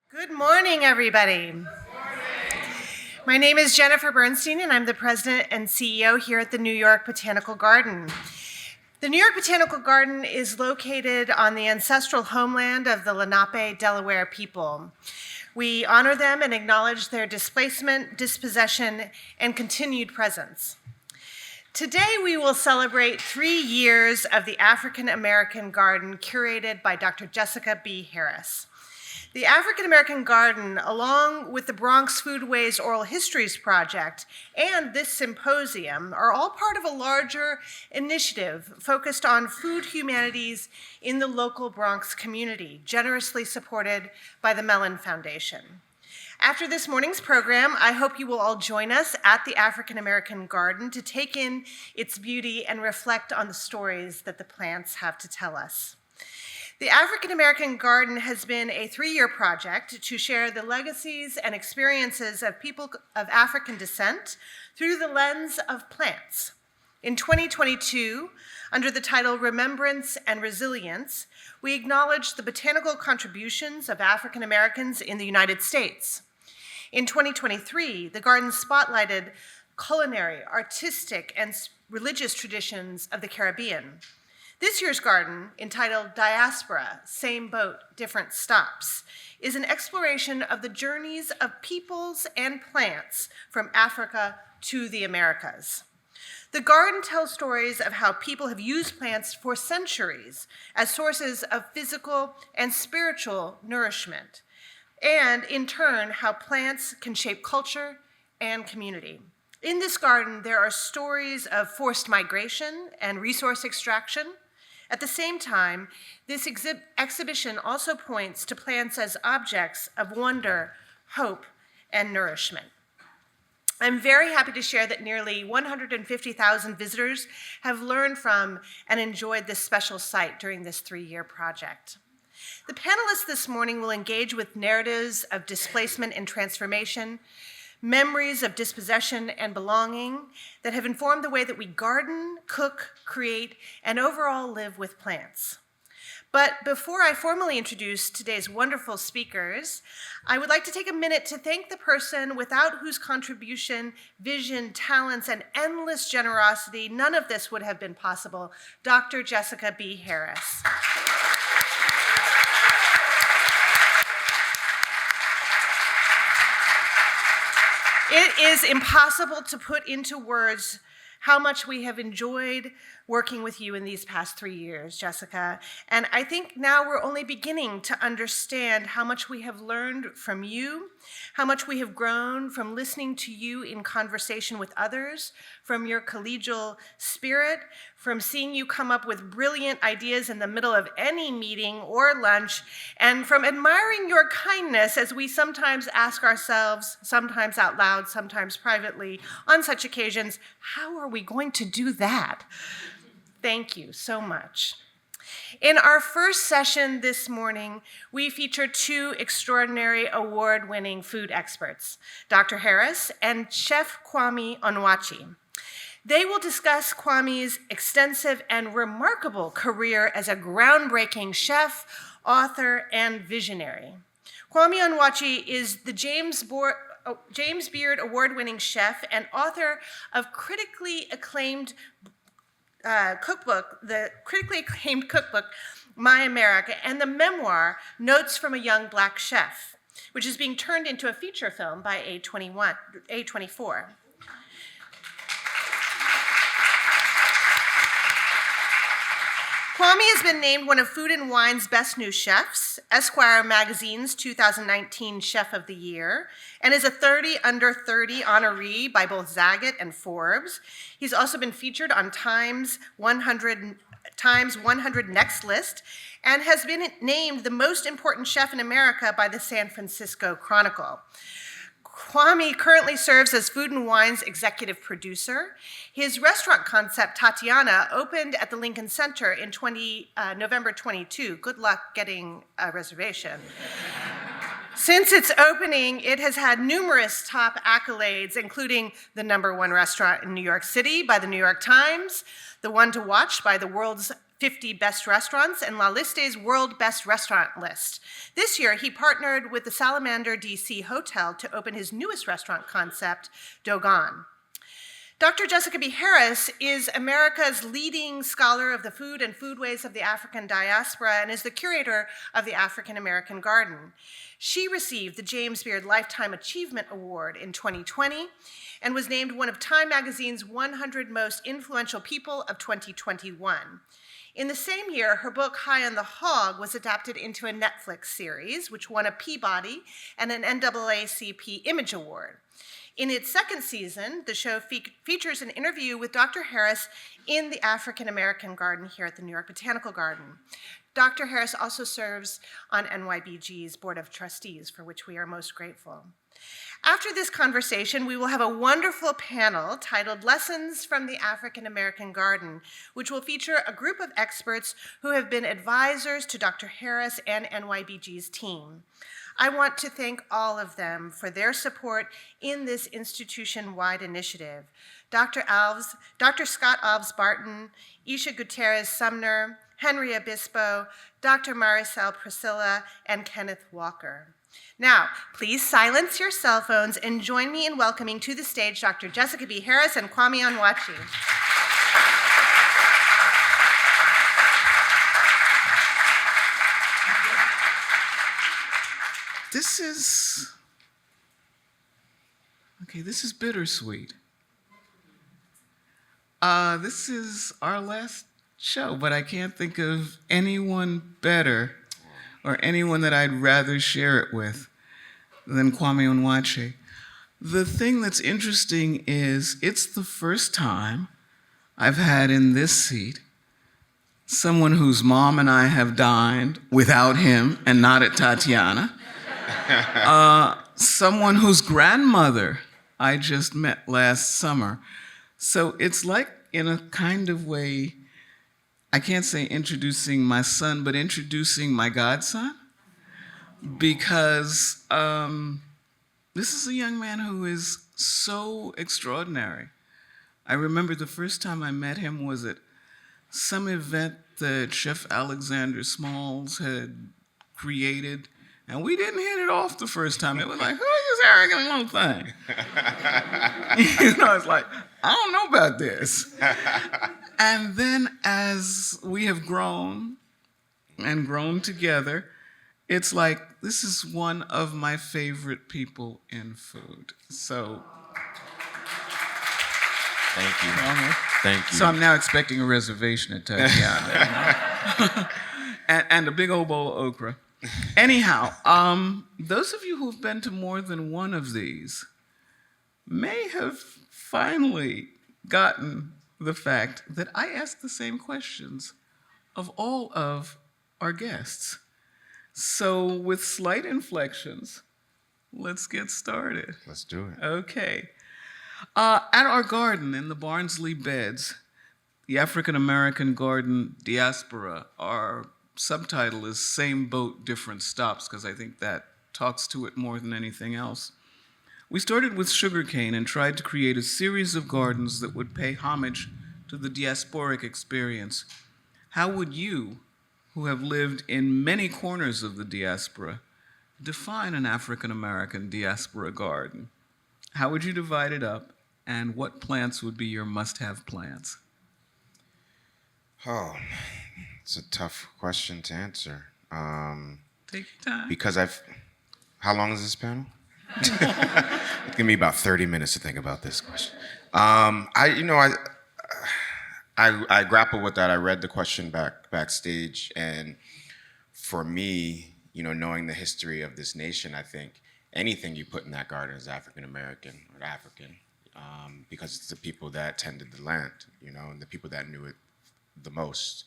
Good morning, everybody. My name is Jennifer Bernstein, and I'm the president and CEO here at the New York Botanical Garden. The New York Botanical Garden is located on the ancestral homeland of the Lenape, Delaware people. We honor them and acknowledge their displacement, dispossession, and continued presence. Today, we will celebrate 3 years of the African American Garden curated by Dr. Jessica B. Harris. The African American Garden, along with the Bronx Foodways Oral Histories Project and this symposium, are all part of a larger initiative focused on food humanities in the local Bronx community, generously supported by the Mellon Foundation. After this morning's program, I hope you will all join us at the African American Garden to take in its beauty and reflect on the stories that the plants have to tell us. The African American Garden has been a 3-year project to share the legacies and experiences of people of African descent through the lens of plants. In 2022, under the title Remembrance and Resilience, we acknowledge the botanical contributions of African Americans in the United States. In 2023, the garden spotlighted culinary, artistic, and religious traditions of the Caribbean. This year's garden, entitled Diaspora, Same Boat, Different Stops, is an exploration of the journeys of peoples and plants from Africa to the Americas. The garden tells stories of how people have used plants for centuries as sources of physical and spiritual nourishment, and in turn, how plants can shape culture and community. In this garden, there are stories of forced migration and resource extraction. At the same time, this exhibition also points to plants as objects of wonder, hope, and nourishment. I'm very happy to share that nearly 150,000 visitors have learned from and enjoyed this special site during this 3-year project. The panelists this morning will engage with narratives of displacement and transformation, memories of dispossession and belonging that have informed the way that we garden, cook, create, and overall live with plants. But before I formally introduce today's wonderful speakers, I would like to take a minute to thank the person without whose contribution, vision, talents, and endless generosity none of this would have been possible, Dr. Jessica B. Harris. It is impossible to put into words how much we have enjoyed working with you in these past 3 years, Jessica. And I think now we're only beginning to understand how much we have learned from you, how much we have grown from listening to you in conversation with others, from your collegial spirit, from seeing you come up with brilliant ideas in the middle of any meeting or lunch, and from admiring your kindness as we sometimes ask ourselves, sometimes out loud, sometimes privately, on such occasions, how are we going to do that? Thank you so much. In our first session this morning, we feature 2 extraordinary award-winning food experts, Dr. Harris and Chef Kwame Onwuachi. They will discuss Kwame's extensive and remarkable career as a groundbreaking chef, author, and visionary. Kwame Onwuachi is the James Beard award-winning chef and author of critically acclaimed the critically acclaimed cookbook, My America, and the memoir, Notes from a Young Black Chef, which is being turned into a feature film by A24. Kwame has been named one of Food & Wine's best new chefs, Esquire magazine's 2019 Chef of the Year, and is a 30 Under 30 honoree by both Zagat and Forbes. He's also been featured on Time's 100 Next list and has been named the most important chef in America by the San Francisco Chronicle. Kwame currently serves as Food & Wine's executive producer. His restaurant concept, Tatiana, opened at the Lincoln Center in November 22. Good luck getting a reservation. Since its opening, it has had numerous top accolades, including the #1 restaurant in New York City by the New York Times, the one to watch by the world's 50 Best Restaurants and La Liste's World Best Restaurant list. This year, he partnered with the Salamander DC Hotel to open his newest restaurant concept, Dogon. Dr. Jessica B. Harris is America's leading scholar of the food and foodways of the African diaspora and is the curator of the African American Garden. She received the James Beard Lifetime Achievement Award in 2020 and was named one of Time Magazine's 100 Most Influential People of 2021. In the same year, her book, High on the Hog, was adapted into a Netflix series, which won a Peabody and an NAACP Image Award. In its second season, the show features an interview with Dr. Harris in the African American Garden here at the New York Botanical Garden. Dr. Harris also serves on NYBG's Board of Trustees, for which we are most grateful. After this conversation, we will have a wonderful panel titled Lessons from the African American Garden, which will feature a group of experts who have been advisors to Dr. Harris and NYBG's team. I want to thank all of them for their support in this institution-wide initiative. Dr. Scott Alves Barton, Isha Gutierrez Sumner, Henry Obispo, Dr. Maricel Priscilla, and Kenneth Walker. Now, please silence your cell phones and join me in welcoming to the stage Dr. Jessica B. Harris and Kwame Onwuachi. This is bittersweet. This is our last show, but I can't think of anyone better or anyone that I'd rather share it with than Kwame Onwuachi. The thing that's interesting is it's the first time I've had in this seat someone whose mom and I have dined without him and not at Tatiana. Someone whose grandmother I just met last summer. So it's like, in a kind of way, I can't say introducing my son, but introducing my godson, because this is a young man who is so extraordinary. I remember the first time I met him was at some event that Chef Alexander Smalls had created, and we didn't hit it off the first time. It was like, who is this arrogant little thing? It's like, I don't know about this. And then as we have grown and grown together, it's like, this is one of my favorite people in food. So. Thank you. Thank you. So I'm now expecting a reservation at Tatiana. and a big old bowl of okra. Anyhow, those of you who've been to more than one of these may have finally gotten the fact that I ask the same questions of all of our guests. So with slight inflections, let's get started. Let's do it. Okay. At our garden in the Barnsley Beds, the African American Garden Diaspora, our subtitle is Same Boat, Different Stops, because I think that talks to it more than anything else. We started with sugarcane and tried to create a series of gardens that would pay homage to the diasporic experience. How would you, who have lived in many corners of the diaspora, define an African American diaspora garden? How would you divide it up, and what plants would be your must-have plants? Oh, it's a tough question to answer. Take your time. Because how long is this panel? It's gonna be about 30 minutes to think about this question. I grappled with that. I read the question backstage, and for me, knowing the history of this nation, I think anything you put in that garden is African American or African, because it's the people that tended the land, and the people that knew it the most.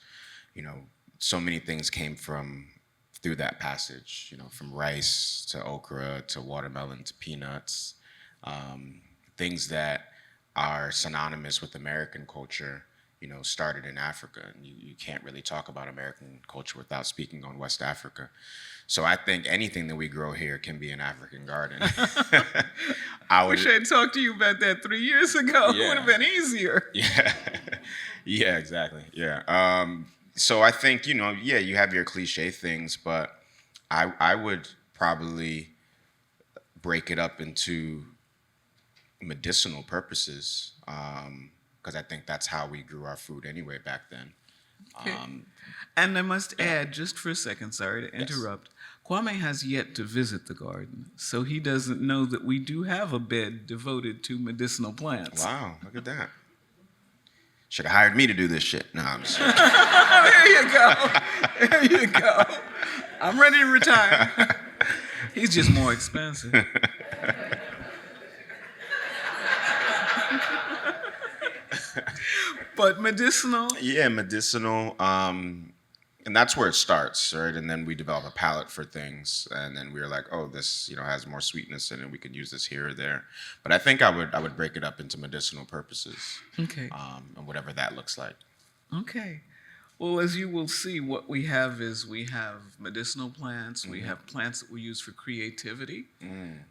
So many things came through that passage, from rice to okra to watermelon to peanuts, things that are synonymous with American culture, started in Africa. And you can't really talk about American culture without speaking on West Africa. So I think anything that we grow here can be an African garden. I wish I had talked to you about that 3 years ago. Yeah. It would have been easier. Yeah, yeah, exactly. Yeah. So I think, yeah, you have your cliche things, but I would probably break it up into medicinal purposes, because I think that's how we grew our food anyway back then. Okay. And I must add, just for a second, sorry to interrupt, Kwame has yet to visit the garden, so he doesn't know that we do have a bed devoted to medicinal plants. Wow, look at that. Should have hired me to do this shit. No, I'm just kidding. There you go. There you go. I'm ready to retire. He's just more expensive. But medicinal? Yeah, medicinal. And that's where it starts, right? And then we develop a palate for things, and then we were like, oh, this has more sweetness in it. We could use this here or there. But I think I would break it up into medicinal purposes. Okay. And whatever that looks like. Okay. Well, as you will see, what we have medicinal plants. We have plants that we use for creativity.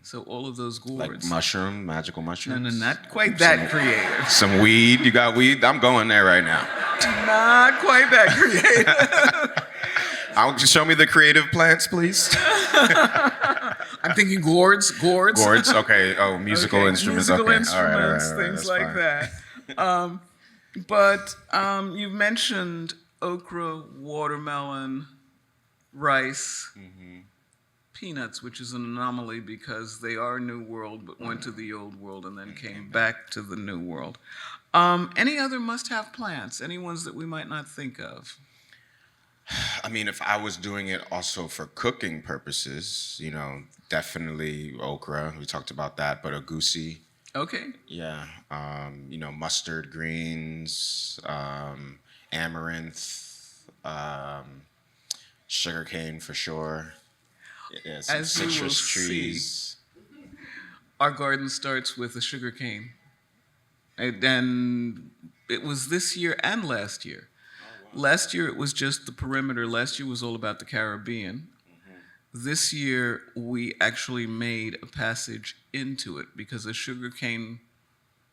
So all of those gourds. Like magical mushrooms? No, not quite that creative. Some weed. You got weed? I'm going there right now. Not quite that creative. Show me the creative plants, please. I'm thinking gourds. Gourds, okay. Oh, musical instruments. Musical okay. instruments, All right, things that's like fine. that. But you've mentioned okra, watermelon, rice, peanuts, which is an anomaly because they are New World, but went to the Old World and then came back to the New World. Any other must-have plants? Any ones that we might not think of? I mean, if I was doing it also for cooking purposes, definitely okra. We talked about that, but agusi. Okay. Yeah. Mustard greens, amaranth, sugarcane for sure. Yeah, some As you will citrus see, trees. our garden starts with a sugar cane. And it was this year and last year. Last year it was just the perimeter. Last year was all about the Caribbean. This year we actually made a passage into it because a sugarcane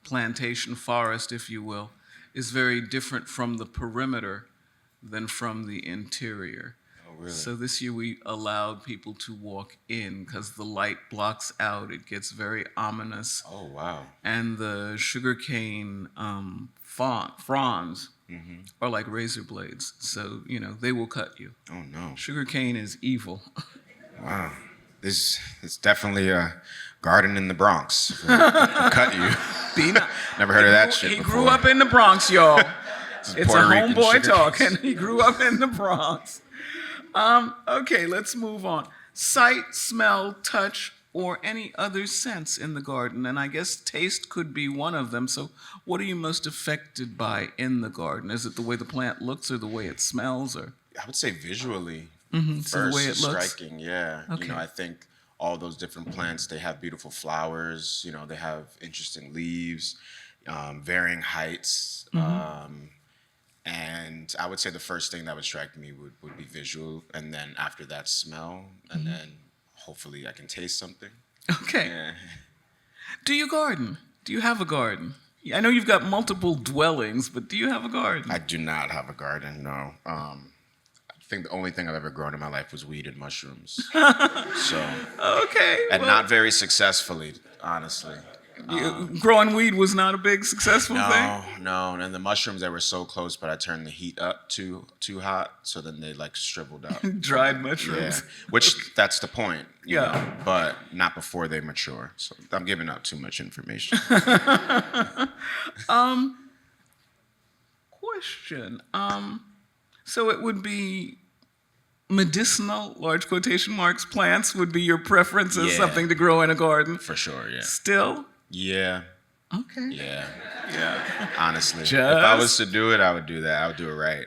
plantation forest, if you will, is very different from the perimeter than from the interior. Oh, really? So this year we allowed people to walk in because the light blocks out. It gets very ominous. Oh, wow. And the sugarcane fronds are like razor blades. So, they will cut you. Oh, no. Sugarcane is evil. Wow. This is definitely a garden in the Bronx. Cut you. Never heard of that shit He before. grew up in the Bronx, y'all. It's Puerto a Rican homeboy sugar talking. canes. He grew up in the Bronx. Okay, let's move on. Sight, smell, touch, or any other sense in the garden. And I guess taste could be one of them. So what are you most affected by in the garden? Is it the way the plant looks or the way it smells? Or I would say visually. So the way it looks? Striking, yeah. Okay. I think all those different plants, they have beautiful flowers. They have interesting leaves, varying heights. And I would say the first thing that would strike me would be visual, and then after that, smell, and then hopefully I can taste something. Okay. Yeah. Do you garden? Do you have a garden? I know you've got multiple dwellings, but do you have a garden? I do not have a garden, no. I think the only thing I've ever grown in my life was weed and mushrooms. So, Okay. and well, not very successfully, honestly. growing weed was not a big successful thing? No. And the mushrooms, they were so close, but I turned the heat up too hot, so then they shriveled up. Dried Yeah, mushrooms. which that's the point. you Yeah. know, but not before they mature. So I'm giving out too much information. Question. So it would be medicinal, large quotation marks, plants would be your preference as Yeah. something to grow in a garden? For sure, yeah. Still? Yeah, Okay. yeah. Yeah. Honestly, if Just- I was to do it, I would do that. I would do it right.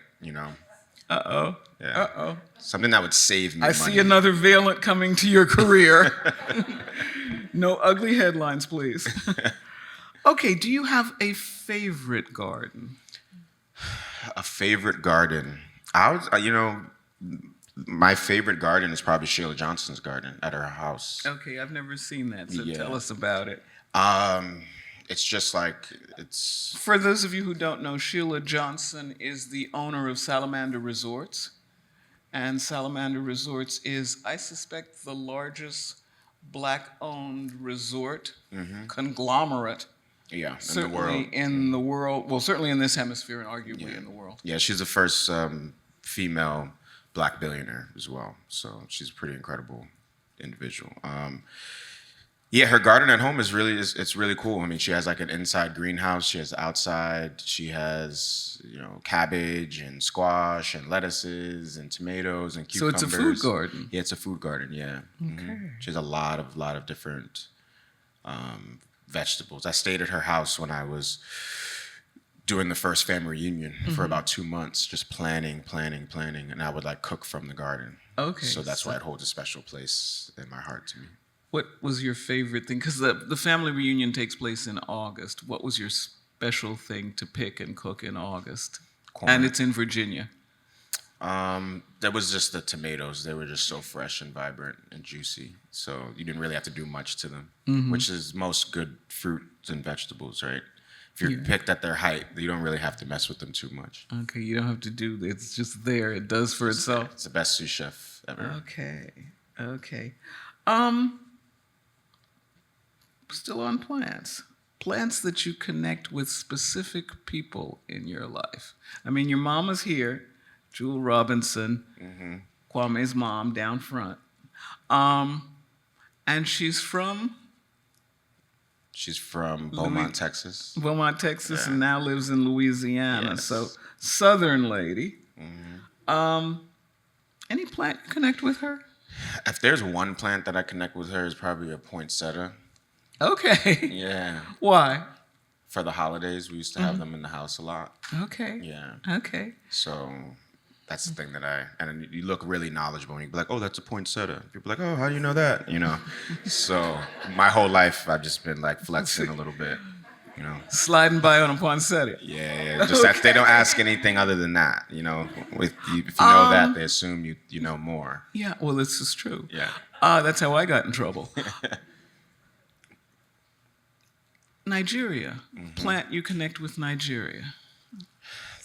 Uh-oh. Yeah. Uh-oh. Something that would save me I money. see another valent coming to your career. No ugly headlines, please. Okay, do you have a favorite garden? A favorite garden. My favorite garden is probably Sheila Johnson's garden at her house. Okay, I've never seen that, so Yeah. tell us about it. it's just like it's For those of you who don't know, Sheila Johnson is the owner of Salamander Resorts. And Salamander Resorts is, I suspect, the largest black-owned resort conglomerate, in the certainly world. in the world. Well, certainly in this hemisphere and arguably in the world. Yeah, she's the first female black billionaire as well. So she's a pretty incredible individual. Yeah, her garden at home is it's really cool. I mean, she has like an inside greenhouse. She has outside. She has cabbage and squash and lettuces and tomatoes and So cucumbers. it's a food garden. Yeah, it's a food garden. Yeah. Okay. She has a lot of different vegetables. I stayed at her house when I was doing the first family reunion for about 2 months, just planning, and I would like cook from the garden. Okay. So that's why it holds a special place in my heart to me. What was your favorite thing? Because the family reunion takes place in August. What was your special thing to pick and cook in August? Corn. And it's in Virginia. That was just the tomatoes. They were just so fresh and vibrant and juicy. So you didn't really have to do much to them, which is most good fruits and vegetables, right? If you're picked at their height, you don't really have to mess with them too much. Okay, you don't have to do. It's just there. It does for itself. It's the best sous chef ever. Okay. Still on plants. Plants that you connect with specific people in your life. I mean, your mama's here, Jewel Robinson, Kwame's mom down front. And she's from Beaumont, Texas. Beaumont, Texas, Yeah. and now lives in Louisiana. Yes. So, Southern lady. Any plant you connect with her? If there's one plant that I connect with her, is probably a poinsettia. Okay. Yeah. Why? For the holidays, we used to have them in the house a lot. Okay. Yeah. Okay. So that's the thing and you look really knowledgeable and you be like, oh, that's a poinsettia. People are like, oh, how do you know that? So my whole life I've just been like flexing a little bit, Sliding by on a poinsettia. Yeah. Just that they don't ask anything other than that, if you know that, they assume you know more. Yeah, well, this is true. Yeah. That's how I got in trouble. Nigeria. Plant you connect with Nigeria.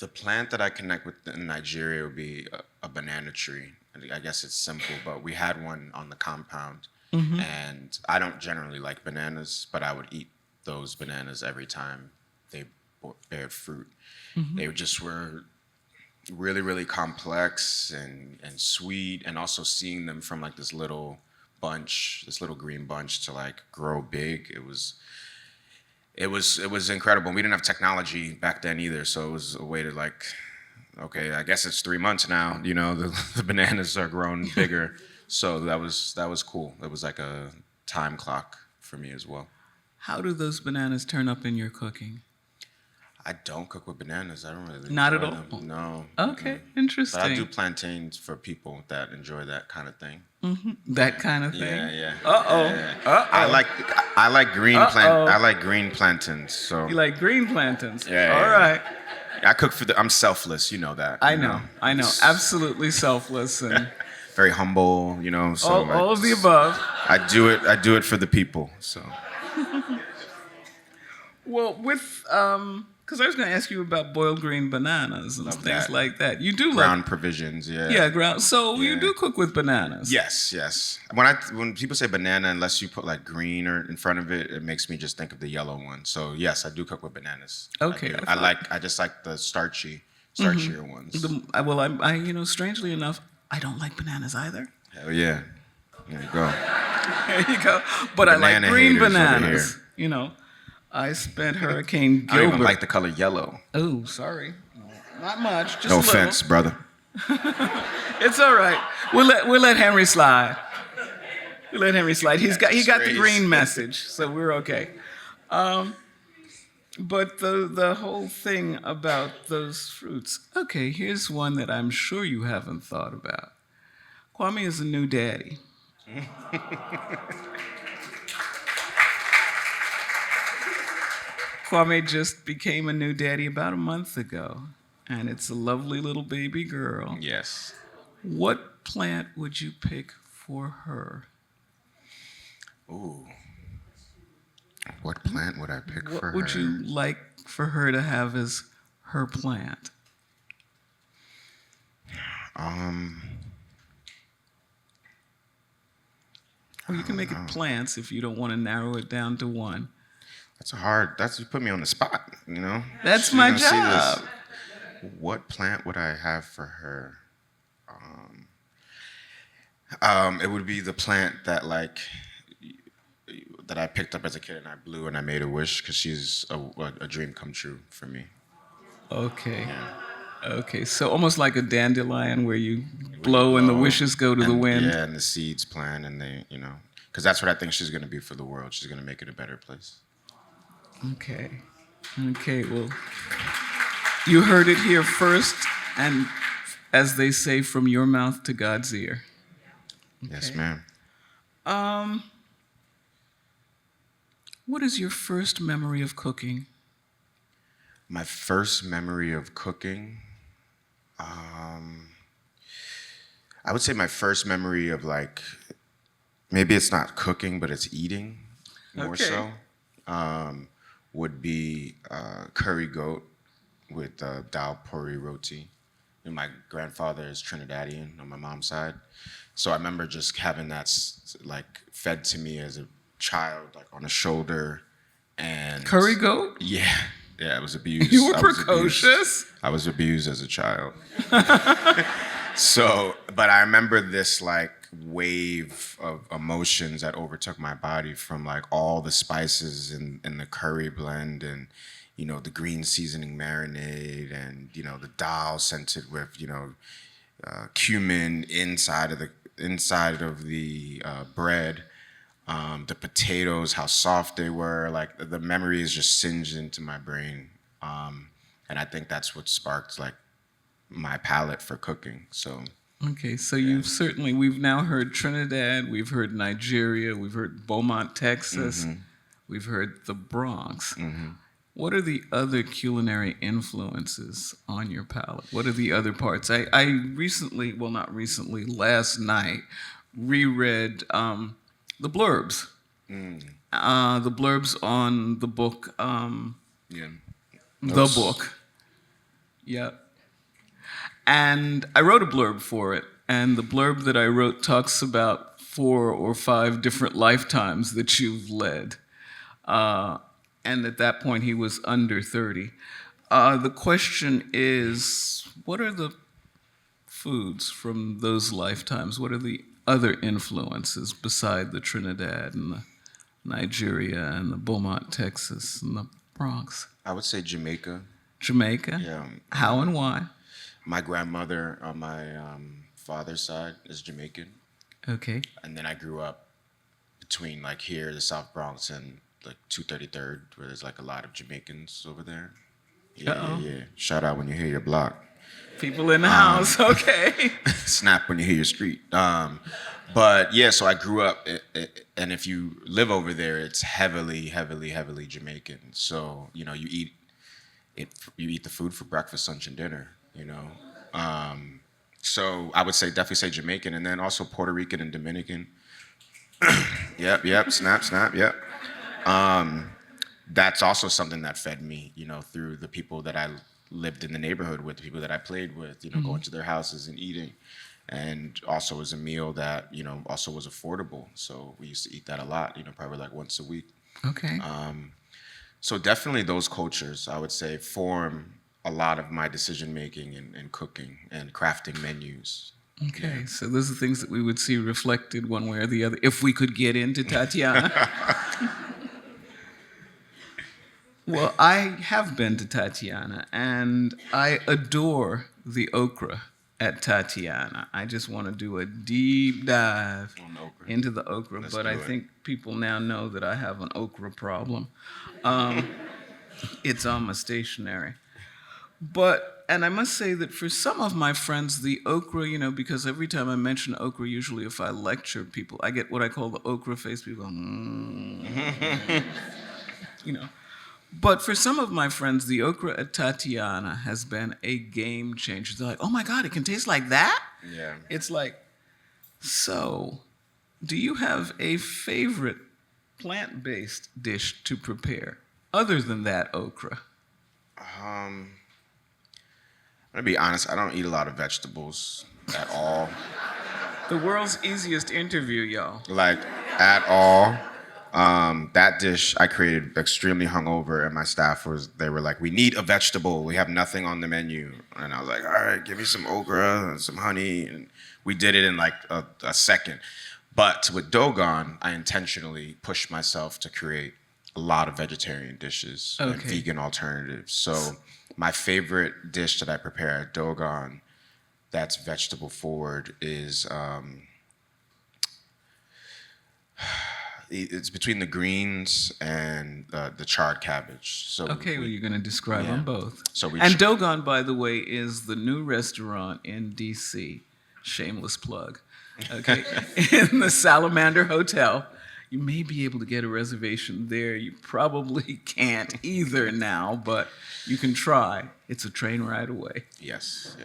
The plant that I connect with in Nigeria would be a banana tree. I guess it's simple, but we had one on the compound. And I don't generally like bananas, but I would eat those bananas every time they bared fruit. They just were really, really complex and sweet, and also seeing them from like this little green bunch to like grow big. It was incredible. We didn't have technology back then either, so it was a way to like, okay, I guess it's 3 months now. The bananas are grown bigger, so that was cool. It was like a time clock for me as well. How do those bananas turn up in your cooking? I don't cook with bananas. I don't really. Not at enjoy all? them. No. Okay, interesting. But I do plantains for people that enjoy that kind of thing. That kind of thing. Yeah. Uh-oh. Yeah. Uh-oh. I like green Uh-oh. I like green plantains. So You like green plantains? Yeah. All right. I cook I'm selfless. You know that. I know. Absolutely selfless and Very humble. So all of the above. I do it for the people. So. Well, because I was going to ask you about boiled green bananas and Love things that. like that. You do Ground provisions, yeah. Yeah, ground. So you Yeah. do cook with bananas. Yes. When people say banana, unless you put like green or in front of it, it makes me just think of the yellow one. So yes, I do cook with bananas. Okay. I just like the starchier ones. Well, strangely enough, I don't like bananas either. Hell yeah. There you go. There you go. But I like Banana green haters over bananas. I spent Hurricane I don't Gilbert. even like the color yellow. Oh, sorry. Not much. Just No a little. offense, brother. It's all right. We'll let Henry slide. We'll let Henry slide. He got the Raised. green message, so we're okay. But the whole thing about those fruits. Okay, here's one that I'm sure you haven't thought about. Kwame is a new daddy. Kwame just became a new daddy about a month ago, and it's a lovely little baby girl. Yes. What plant would you pick for her? Ooh. What plant would I pick for her? What would you like for her to have as her plant? Or you can make it plants if you don't want to narrow it down to one. You put me on the spot, you know? That's She's my gonna see job. this. What plant would I have for her? It would be the plant that that I picked up as a kid and I blew and I made a wish because she's a dream come true for me. Okay. Yeah. Okay, so almost like a dandelion where you blow and the wishes go to the wind. Yeah, and the seeds plant and because that's what I think she's going to be for the world. She's going to make it a better place. Okay. Okay, well, you heard it here first, and as they say, from your mouth to God's ear. Okay. Yes, ma'am. What is your first memory of cooking? My first memory of cooking, I would say my first memory of maybe it's not cooking, but it's eating more so, would be curry goat with dal puri roti. And my grandfather is Trinidadian on my mom's side. So I remember just having that fed to me as a child, on a shoulder. And Curry goat? Yeah. Yeah, I was abused. You were precocious? I was abused as a child. But I remember this wave of emotions that overtook my body from all the spices in the curry blend and, the green seasoning marinade and, the dal scented with, cumin inside of the bread. The potatoes, how soft they were, the memory is just singed into my brain. And I think that's what sparked my palate for cooking. So. Okay, so we've now heard Trinidad, we've heard Nigeria, we've heard Beaumont, Texas, we've heard the Bronx. Mm-hmm. What are the other culinary influences on your palate? What are the other parts? I recently, well, not recently, last night, reread the blurbs. The blurbs on the book, The Book. Yep. And I wrote a blurb for it, and the blurb that I wrote talks about 4 or 5 different lifetimes that you've led. And at that point, he was under 30. The question is, what are the foods from those lifetimes? What are the other influences beside the Trinidad and the Nigeria and the Beaumont, Texas and the Bronx? I would say Jamaica. Jamaica? Yeah. How and why? My grandmother on my father's side is Jamaican. Okay. And then I grew up between here, the South Bronx, and 233rd, where there's a lot of Jamaicans over there. Yeah. Shout out when you hear your block. People in the house, okay. Snap when you hear your street. But yeah, so I grew up, and if you live over there, it's heavily, heavily, heavily Jamaican. So you eat the food for breakfast, lunch, and dinner. So I would definitely say Jamaican, and then also Puerto Rican and Dominican. Yep. Snap. Yep. That's also something that fed me, through the people that I lived in the neighborhood with, the people that I played with, going to their houses and eating. And also was a meal that, also was affordable. So we used to eat that a lot, probably once a week. Okay. So definitely those cultures, I would say, form a lot of my decision-making and cooking and crafting menus. Okay, yeah. So those are things that we would see reflected one way or the other, if we could get into Tatiana. Well, I have been to Tatiana, and I adore the okra at Tatiana. I just want to do a deep dive into the okra, but I think people now know that I have an okra problem. It's on my stationery. And I must say that for some of my friends, the okra, because every time I mention okra, usually if I lecture people, I get what I call the okra face. People go, But for some of my friends, the okra at Tatiana has been a game changer. They're like, oh my God, it can taste like that? Yeah. It's like, so do you have a favorite plant-based dish to prepare, other than that okra? I'm gonna be honest, I don't eat a lot of vegetables at all. The world's easiest interview, y'all. Like, at all. That dish I created extremely hungover, and my staff they were like, we need a vegetable. We have nothing on the menu. And I was like, all right, give me some okra and some honey. And we did it in like a second. But with Dogon, I intentionally pushed myself to create a lot of vegetarian dishes and vegan alternatives. So my favorite dish that I prepare at Dogon that's vegetable forward is it's between the greens and the charred cabbage. So well, you're going to describe them both. So and Dogon, by the way, is the new restaurant in D.C. Shameless plug. Okay, in the Salamander Hotel. You may be able to get a reservation there. You probably can't either now, but you can try. It's a train ride away. Yes.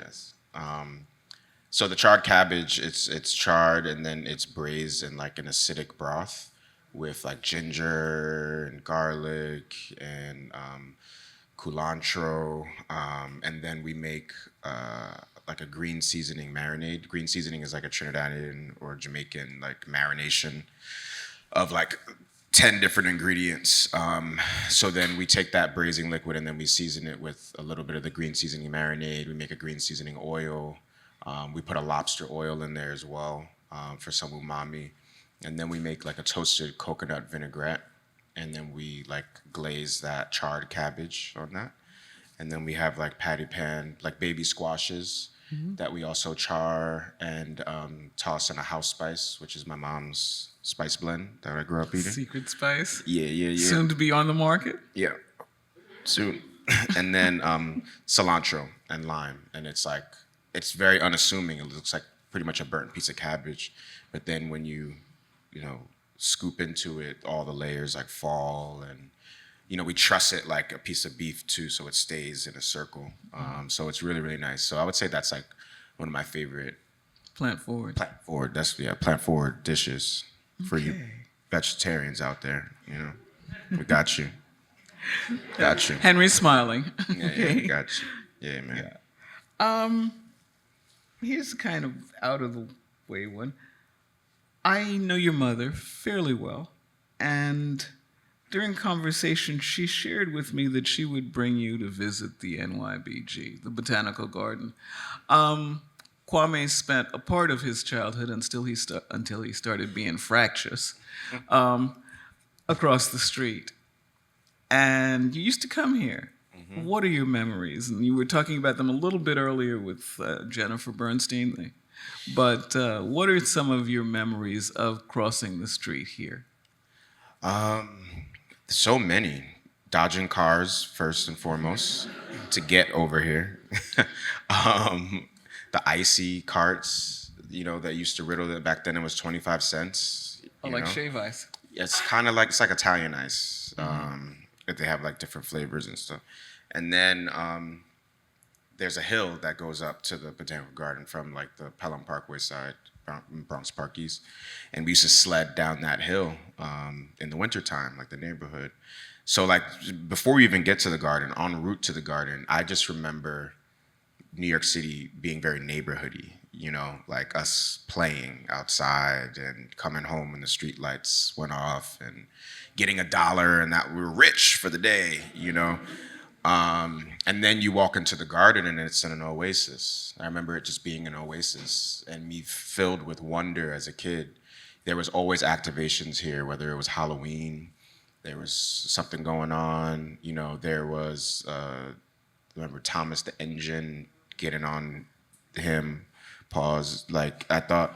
So the charred cabbage, it's charred and then it's braised in like an acidic broth with like ginger and garlic and culantro, and then we make like a green seasoning marinade. Green seasoning is like a Trinidadian or Jamaican like marination of like 10 different ingredients. So then we take that braising liquid and then we season it with a little bit of the green seasoning marinade. We make a green seasoning oil. We put a lobster oil in there as well for some umami. And then we make like a toasted coconut vinaigrette. And then we like glaze that charred cabbage on that. And then we have like patty pan, like baby squashes that we also char and toss in a house spice, which is my mom's spice blend that I grew up eating. Secret spice? Yeah. Soon to be on the market? Yeah, soon. And then cilantro and lime. And it's very unassuming. It looks like pretty much a burnt piece of cabbage. But then when you scoop into it, all the layers like fall, and we truss it like a piece of beef too, so it stays in a circle. So it's really, really nice. So I would say that's like one of my favorite plant forward. Plant forward dishes for you vegetarians out there. We got you. Henry's smiling. Yeah, got you. Yeah, man. Yeah. Here's kind of out of the way one. I know your mother fairly well, and during conversation, she shared with me that she would bring you to visit the NYBG, the Botanical Garden. Kwame spent a part of his childhood until he started being fractious across the street. And you used to come here. Mm-hmm. What are your memories? And you were talking about them a little bit earlier with Jennifer Bernstein. But what are some of your memories of crossing the street here? So many. Dodging cars, first and foremost, to get over here. The icy carts, that used to riddle it. Back then it was 25 cents. Like shave ice. It's kind of like, it's like Italian ice. That they have like different flavors and stuff. And then there's a hill that goes up to the Botanical Garden from like the Pelham Parkway side, Bronx Park East. And we used to sled down that hill in the wintertime, like the neighborhood. So like before we even get to the garden, en route to the garden, I just remember New York City being very neighborhoody, like us playing outside and coming home when the street lights went off and getting $1 and that we were rich for the day, And then you walk into the garden and it's an oasis. I remember it just being an oasis and me filled with wonder as a kid. There was always activations here, whether it was Halloween, there was something going on, there was, remember Thomas the Engine getting on him, pause. Like, I thought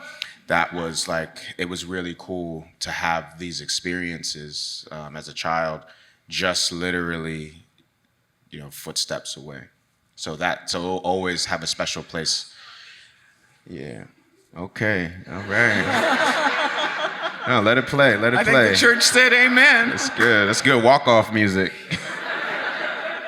that was like, it was really cool to have these experiences as a child, just literally, footsteps away. So it'll always have a special place. Yeah. Okay. All right. No, let it play. Let it play. I think the church said amen. That's good. That's good walk-off music.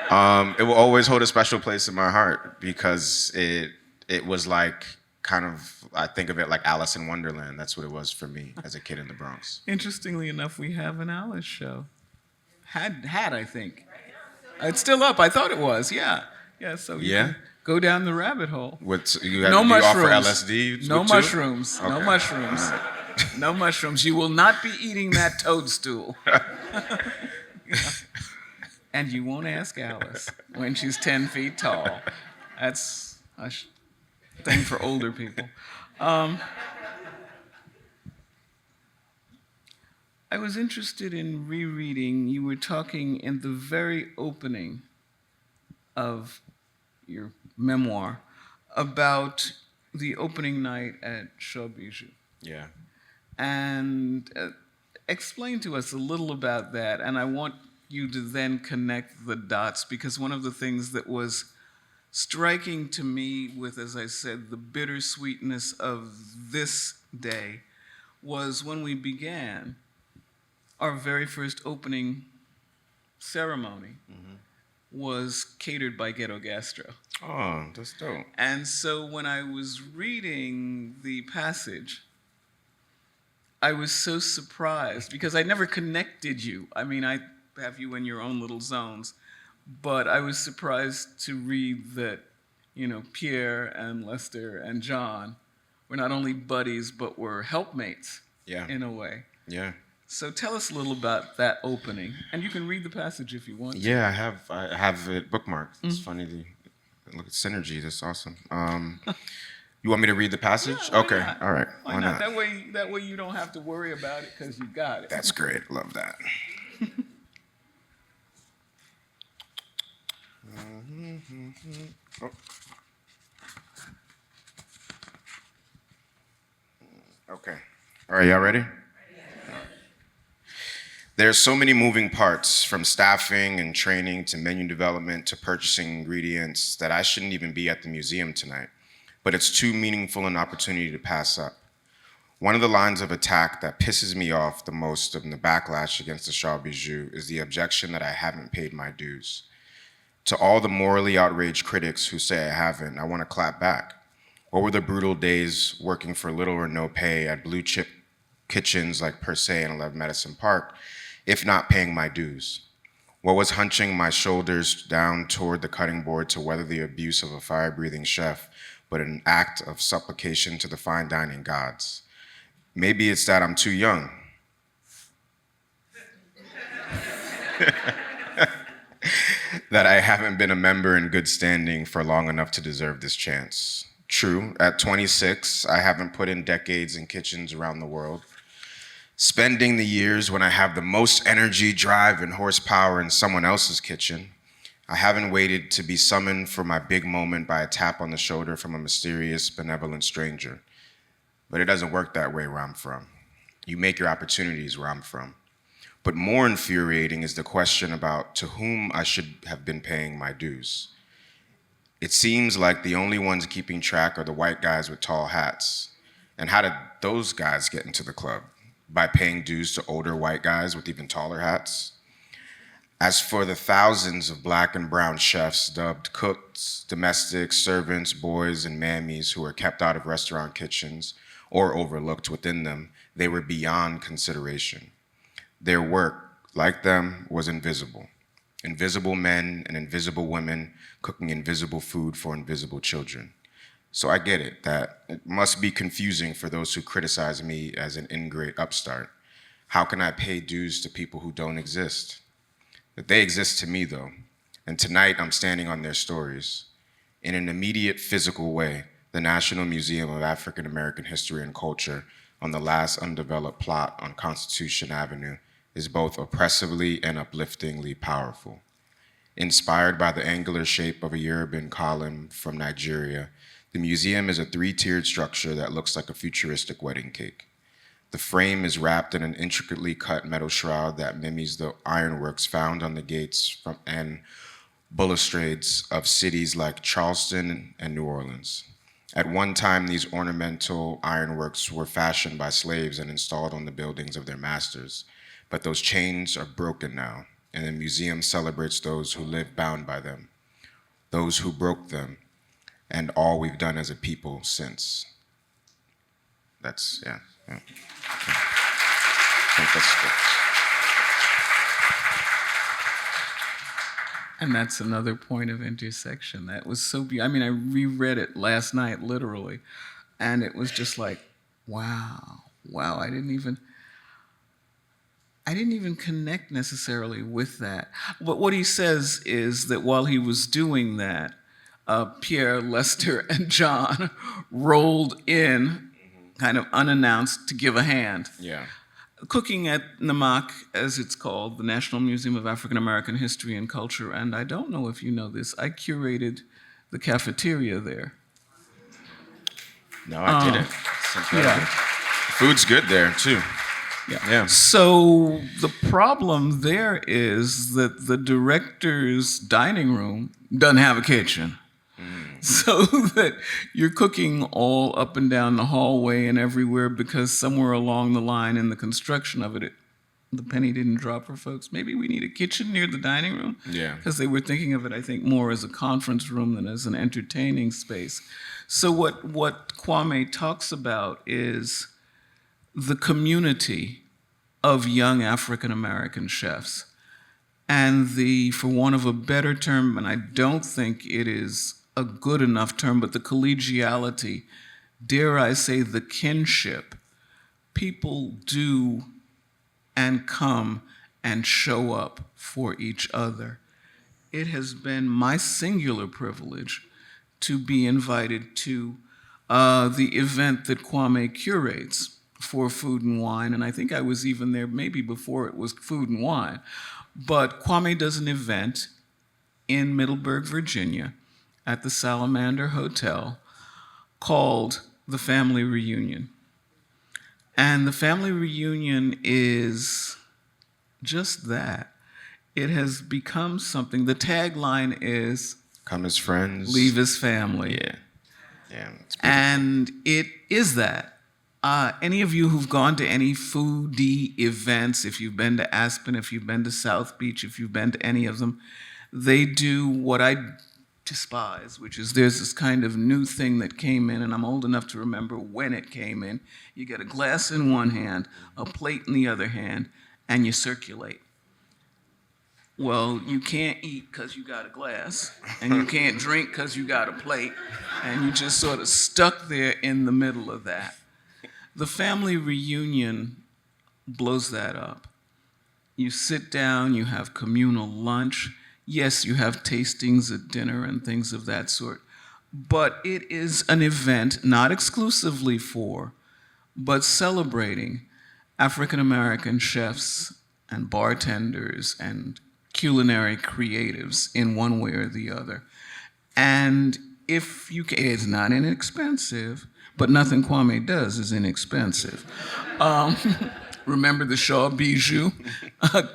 It will always hold a special place in my heart because it was like I think of it like Alice in Wonderland. That's what it was for me as a kid in the Bronx. Interestingly enough, we have an Alice show. Had I think. It's still up. I thought it was. Yeah. Yeah. So you can go down the rabbit hole. No mushrooms. Offer LSD? No too? mushrooms. Okay. No mushrooms. No mushrooms. You will not be eating that toadstool. And you won't ask Alice when she's 10 feet tall. That's a thing for older people. I was interested in rereading. You were talking in the very opening of your memoir about the opening night at Shaw Bijou. Yeah. And explain to us a little about that. And I want you to then connect the dots, because one of the things that was striking to me with, as I said, the bittersweetness of this day was when we began our very first opening ceremony was catered by Ghetto Gastro. Oh, that's dope. And so when I was reading the passage, I was so surprised because I never connected you. I mean, I have you in your own little zones, but I was surprised to read that, you know, Pierre and Lester and John were not only buddies, but were helpmates in a way. Yeah. So tell us a little about that opening, and you can read the passage if you want to. Yeah, I have it bookmarked. It's funny to look at synergy. That's awesome. You want me to read the passage? Yeah, okay, not? all right. Why not? That way you don't have to worry about it because you got it. That's great. Love that. Oh. Okay. All right, y'all ready? There's so many moving parts, from staffing and training to menu development to purchasing ingredients, that I shouldn't even be at the museum tonight. But it's too meaningful an opportunity to pass up. One of the lines of attack that pisses me off the most in the backlash against the Shaw Bijou is the objection that I haven't paid my dues. To all the morally outraged critics who say I haven't, I want to clap back. What were the brutal days working for little or no pay at blue chip kitchens like Per Se and 11 Medicine Park, if not paying my dues? What was hunching my shoulders down toward the cutting board to weather the abuse of a fire-breathing chef, but an act of supplication to the fine dining gods? Maybe it's that I'm too young. That I haven't been a member in good standing for long enough to deserve this chance. True, at 26, I haven't put in decades in kitchens around the world. Spending the years when I have the most energy, drive, and horsepower in someone else's kitchen. I haven't waited to be summoned for my big moment by a tap on the shoulder from a mysterious, benevolent stranger. But it doesn't work that way where I'm from. You make your opportunities where I'm from. But more infuriating is the question about to whom I should have been paying my dues. It seems like the only ones keeping track are the white guys with tall hats. And how did those guys get into the club? By paying dues to older white guys with even taller hats? As for the thousands of black and brown chefs dubbed cooks, domestics, servants, boys, and mammies who were kept out of restaurant kitchens or overlooked within them, they were beyond consideration. Their work, like them, was invisible. Invisible men and invisible women cooking invisible food for invisible children. So I get it, that it must be confusing for those who criticize me as an ingrate upstart. How can I pay dues to people who don't exist? That they exist to me, though, and tonight I'm standing on their stories. In an immediate physical way, the National Museum of African American History and Culture, on the last undeveloped plot on Constitution Avenue, is both oppressively and upliftingly powerful. Inspired by the angular shape of a Yoruban column from Nigeria, the museum is a 3-tiered structure that looks like a futuristic wedding cake. The frame is wrapped in an intricately cut metal shroud that mimics the ironworks found on the gates and balustrades of cities like Charleston and New Orleans. At one time, these ornamental ironworks were fashioned by slaves and installed on the buildings of their masters. But those chains are broken now, and the museum celebrates those who live bound by them, those who broke them, and all we've done as a people since. that's yeah. I think that's good. And that's another point of intersection. That was so beautiful. I mean, I reread it last night, literally, and it was just like, wow. I didn't even connect necessarily with that. But what he says is that while he was doing that, Pierre, Lester, and John rolled in, kind of unannounced, to give a hand. Yeah. Cooking at NAMAC, as it's called, the National Museum of African American History and Culture, and I don't know if you know this, I curated the cafeteria there. No, I didn't. It's incredible. Yeah. Food's good there too. Yeah. So the problem there is that the director's dining room doesn't have a kitchen. So that you're cooking all up and down the hallway and everywhere because somewhere along the line in the construction of it, the penny didn't drop for folks. Maybe we need a kitchen near the dining room. Yeah. Because they were thinking of it, I think, more as a conference room than as an entertaining space. So what Kwame talks about is the community of young African American chefs. And for want of a better term, and I don't think it is a good enough term, but the collegiality, dare I say the kinship, people do and come and show up for each other. It has been my singular privilege to be invited to the event that Kwame curates for Food and Wine, and I think I was even there maybe before it was Food and Wine. But Kwame does an event in Middleburg, Virginia, at the Salamander Hotel called the Family Reunion. And the Family Reunion is just that. It has become something. The tagline is, come as friends, leave as family. Yeah. It's beautiful. And it is that. Any of you who've gone to any foodie events, if you've been to Aspen, if you've been to South Beach, if you've been to any of them, they do what I despise, which is there's this kind of new thing that came in, and I'm old enough to remember when it came in. You get a glass in one hand, a plate in the other hand, and you circulate. Well, you can't eat because you got a glass, and you can't drink because you got a plate, and you just sort of stuck there in the middle of that. The Family Reunion blows that up. You sit down, you have communal lunch. Yes, you have tastings at dinner and things of that sort. But it is an event not exclusively for, but celebrating African American chefs and bartenders and culinary creatives in one way or the other. And if you can, it's not inexpensive, but nothing Kwame does is inexpensive. Remember the Shaw Bijou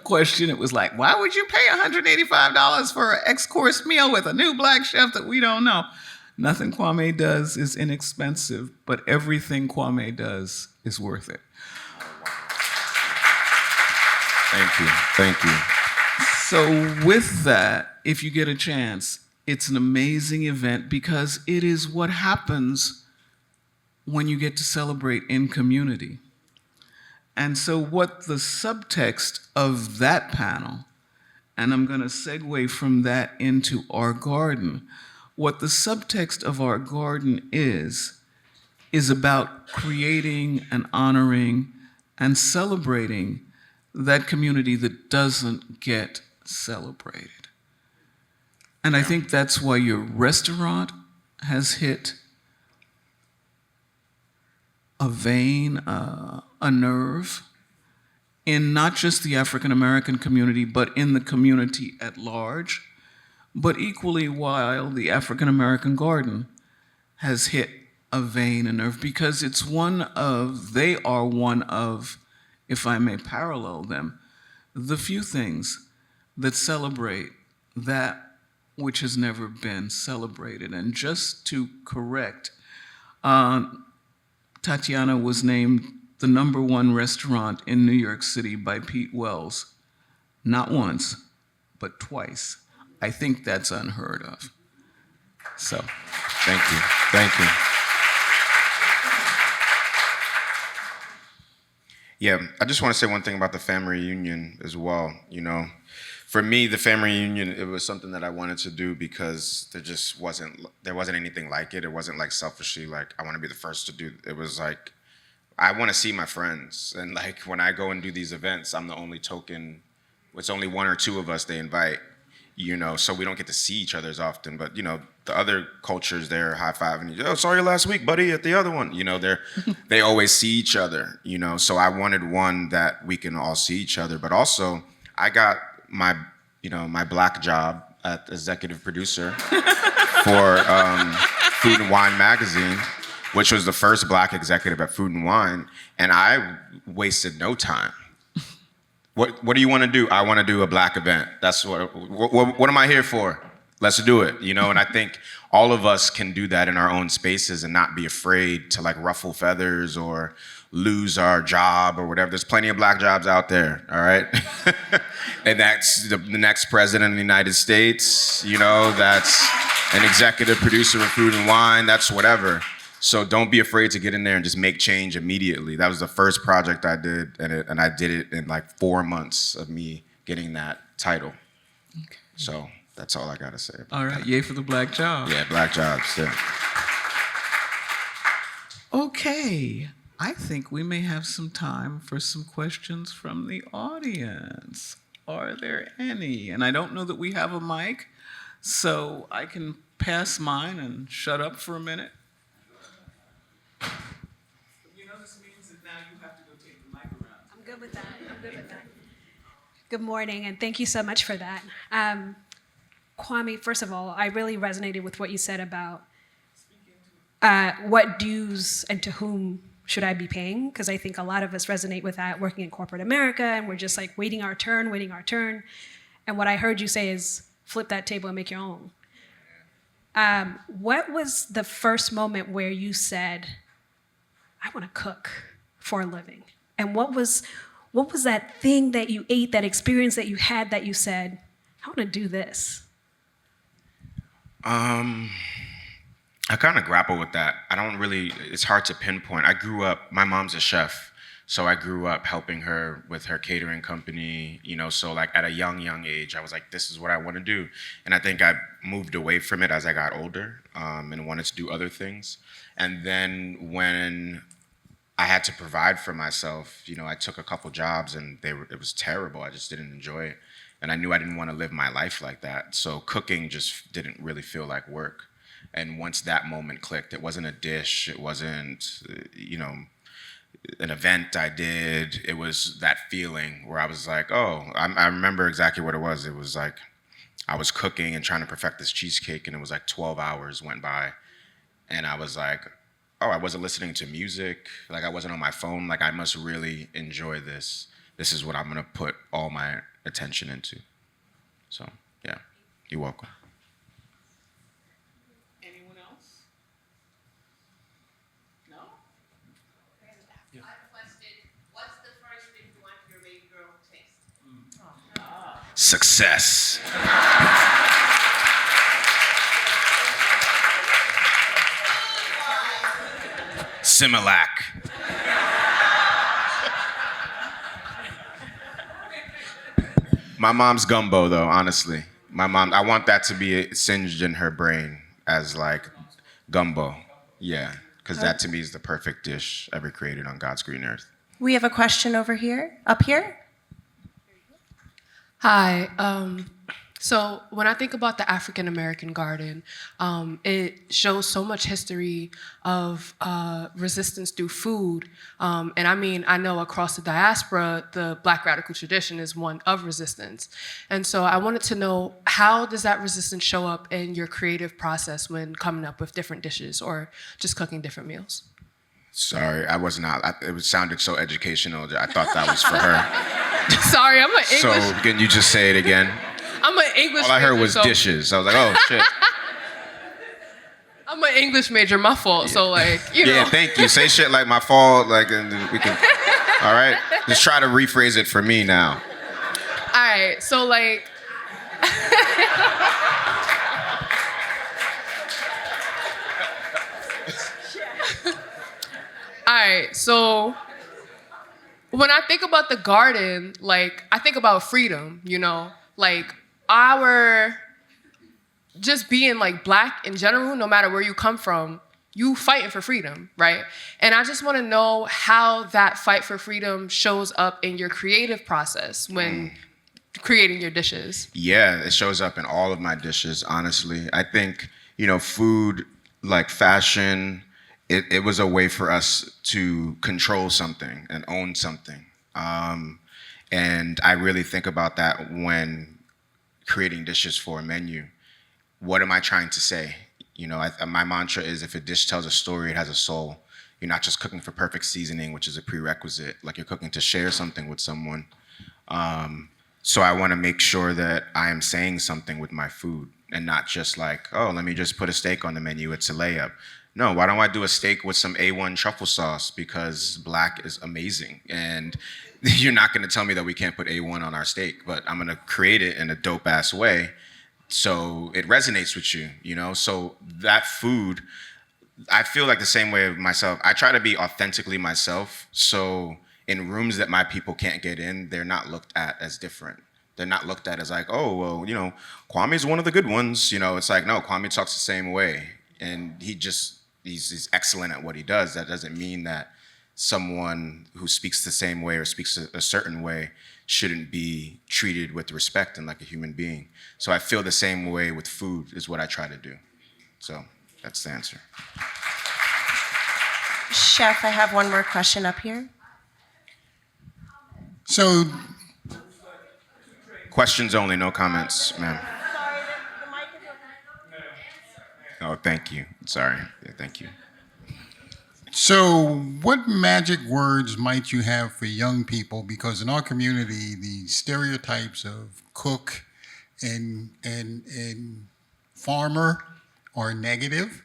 question? It was like, why would you pay $185 for an X-course meal with a new black chef that we don't know? Nothing Kwame does is inexpensive, but everything Kwame does is worth it. Thank you. So with that, if you get a chance, it's an amazing event because it is what happens when you get to celebrate in community. And so what the subtext of that panel, and I'm going to segue from that into our garden, what the subtext of our garden is about creating and honoring and celebrating that community that doesn't get celebrated. And I think that's why your restaurant has hit a vein, a nerve in not just the African American community, but in the community at large. But equally while the African American garden has hit a vein, a nerve, because they are one of, if I may parallel them, the few things that celebrate that which has never been celebrated. And just to correct, Tatiana was named the #1 restaurant in New York City by Pete Wells, not once, but twice. I think that's unheard of. So, Thank you. Yeah, I just want to say one thing about the family reunion as well. For me, the family reunion, it was something that I wanted to do because there wasn't anything like it. It wasn't like selfishly like I want to be the first to do. It was like I want to see my friends, and like when I go and do these events, I'm the only token. It's only one or two of us they invite, so we don't get to see each other as often. But the other cultures, they're high fiving you. Oh, saw you last week, buddy, at the other one. They always see each other. So I wanted one that we can all see each other. But also, I got my black job at executive producer for Food and Wine magazine, which was the first black executive at Food and Wine, and I wasted no time. What do you want to do? I want to do a black event. That's what am I here for? Let's do it, And I think all of us can do that in our own spaces and not be afraid to like ruffle feathers or lose our job or whatever. There's plenty of black jobs out there, all right? And that's the next president of the United States, that's an executive producer of Food and Wine, that's whatever. So don't be afraid to get in there and just make change immediately. That was the first project I did, and I did it in like 4 months of me getting that title. Okay. So that's all I gotta say about All right, that. yay for the black job. Yeah, black jobs, yeah. Okay, I think we may have some time for some questions from the audience. Are there any? And I don't know that we have a mic, so I can pass mine and shut up for a minute. This means that now you have to go take the mic around. I'm good with that. Good morning, and thank you so much for that. Kwame, first of all, I really resonated with what you said about what dues and to whom should I be paying, because I think a lot of us resonate with that working in corporate America, and we're just like waiting our turn. And what I heard you say is flip that table and make your own. What was the first moment where you said, I want to cook for a living? And what was that thing that you ate, that experience that you had that you said, I want to do this? I kind of grapple with that. It's hard to pinpoint. My mom's a chef, so I grew up helping her with her catering company, so like at a young age, I was like, this is what I want to do. And I think I moved away from it as I got older and wanted to do other things. And then when I had to provide for myself, I took a couple jobs and it was terrible. I just didn't enjoy it. And I knew I didn't want to live my life like that. So cooking just didn't really feel like work. And once that moment clicked, it wasn't a dish, it wasn't, an event I did. It was that feeling where I was like, oh, I remember exactly what it was. It was like I was cooking and trying to perfect this cheesecake, and it was like 12 hours went by. And I was like, oh, I wasn't listening to music. Like I wasn't on my phone. Like I must really enjoy this. This is what I'm gonna put all my attention into. So yeah, you're welcome. Anyone else? No? I have a question. What's the first thing you want your baby girl to taste? Success. Similac. My mom's gumbo, though, honestly. I want that to be singed in her brain as like gumbo. Yeah, because that to me is the perfect dish ever created on God's green earth. We have a question over here, up here. Hi. So when I think about the African American garden, it shows so much history of resistance through food. And I know across the diaspora, the Black radical tradition is one of resistance. And so I wanted to know, how does that resistance show up in your creative process when coming up with different dishes or just cooking different meals? Sorry, I was not. It sounded so educational. I thought that was for her. Sorry, I'm an English. So can you just say it again? I'm an English All I heard major, was so dishes. I was like, oh, shit. I'm an English major, my fault. Yeah. So like, you know. Yeah, thank you. Say shit like my fault, like, and we can, all right? Just try to rephrase it for me now. All right, so like. All right, so when I think about the garden, like I think about freedom, you know, like our just being like Black in general, no matter where you come from, you fighting for freedom, right? And I just want to know how that fight for freedom shows up in your creative process when creating your dishes. Yeah, it shows up in all of my dishes, honestly. I think, food, like fashion, it was a way for us to control something and own something. And I really think about that when creating dishes for a menu. What am I trying to say? My mantra is if a dish tells a story, it has a soul. You're not just cooking for perfect seasoning, which is a prerequisite. Like you're cooking to share something with someone. So I want to make sure that I am saying something with my food and not just like, oh, let me just put a steak on the menu. It's a layup. No, why don't I do a steak with some A1 truffle sauce because Black is amazing. And you're not going to tell me that we can't put A1 on our steak, but I'm going to create it in a dope ass way so it resonates with you, So that food, I feel like the same way of myself. I try to be authentically myself. So in rooms that my people can't get in, they're not looked at as different. They're not looked at as like, oh, well, Kwame's one of the good ones. It's like, no, Kwame talks the same way. And he's excellent at what he does. That doesn't mean that someone who speaks the same way or speaks a certain way shouldn't be treated with respect and like a human being. So I feel the same way with food is what I try to do. So that's the answer. Chef, I have one more question up here. So, Questions only, no comments, ma'am. Oh, thank you. Sorry. Yeah, thank you. so what magic words might you have for young people? Because in our community, the stereotypes of cook and farmer are negative.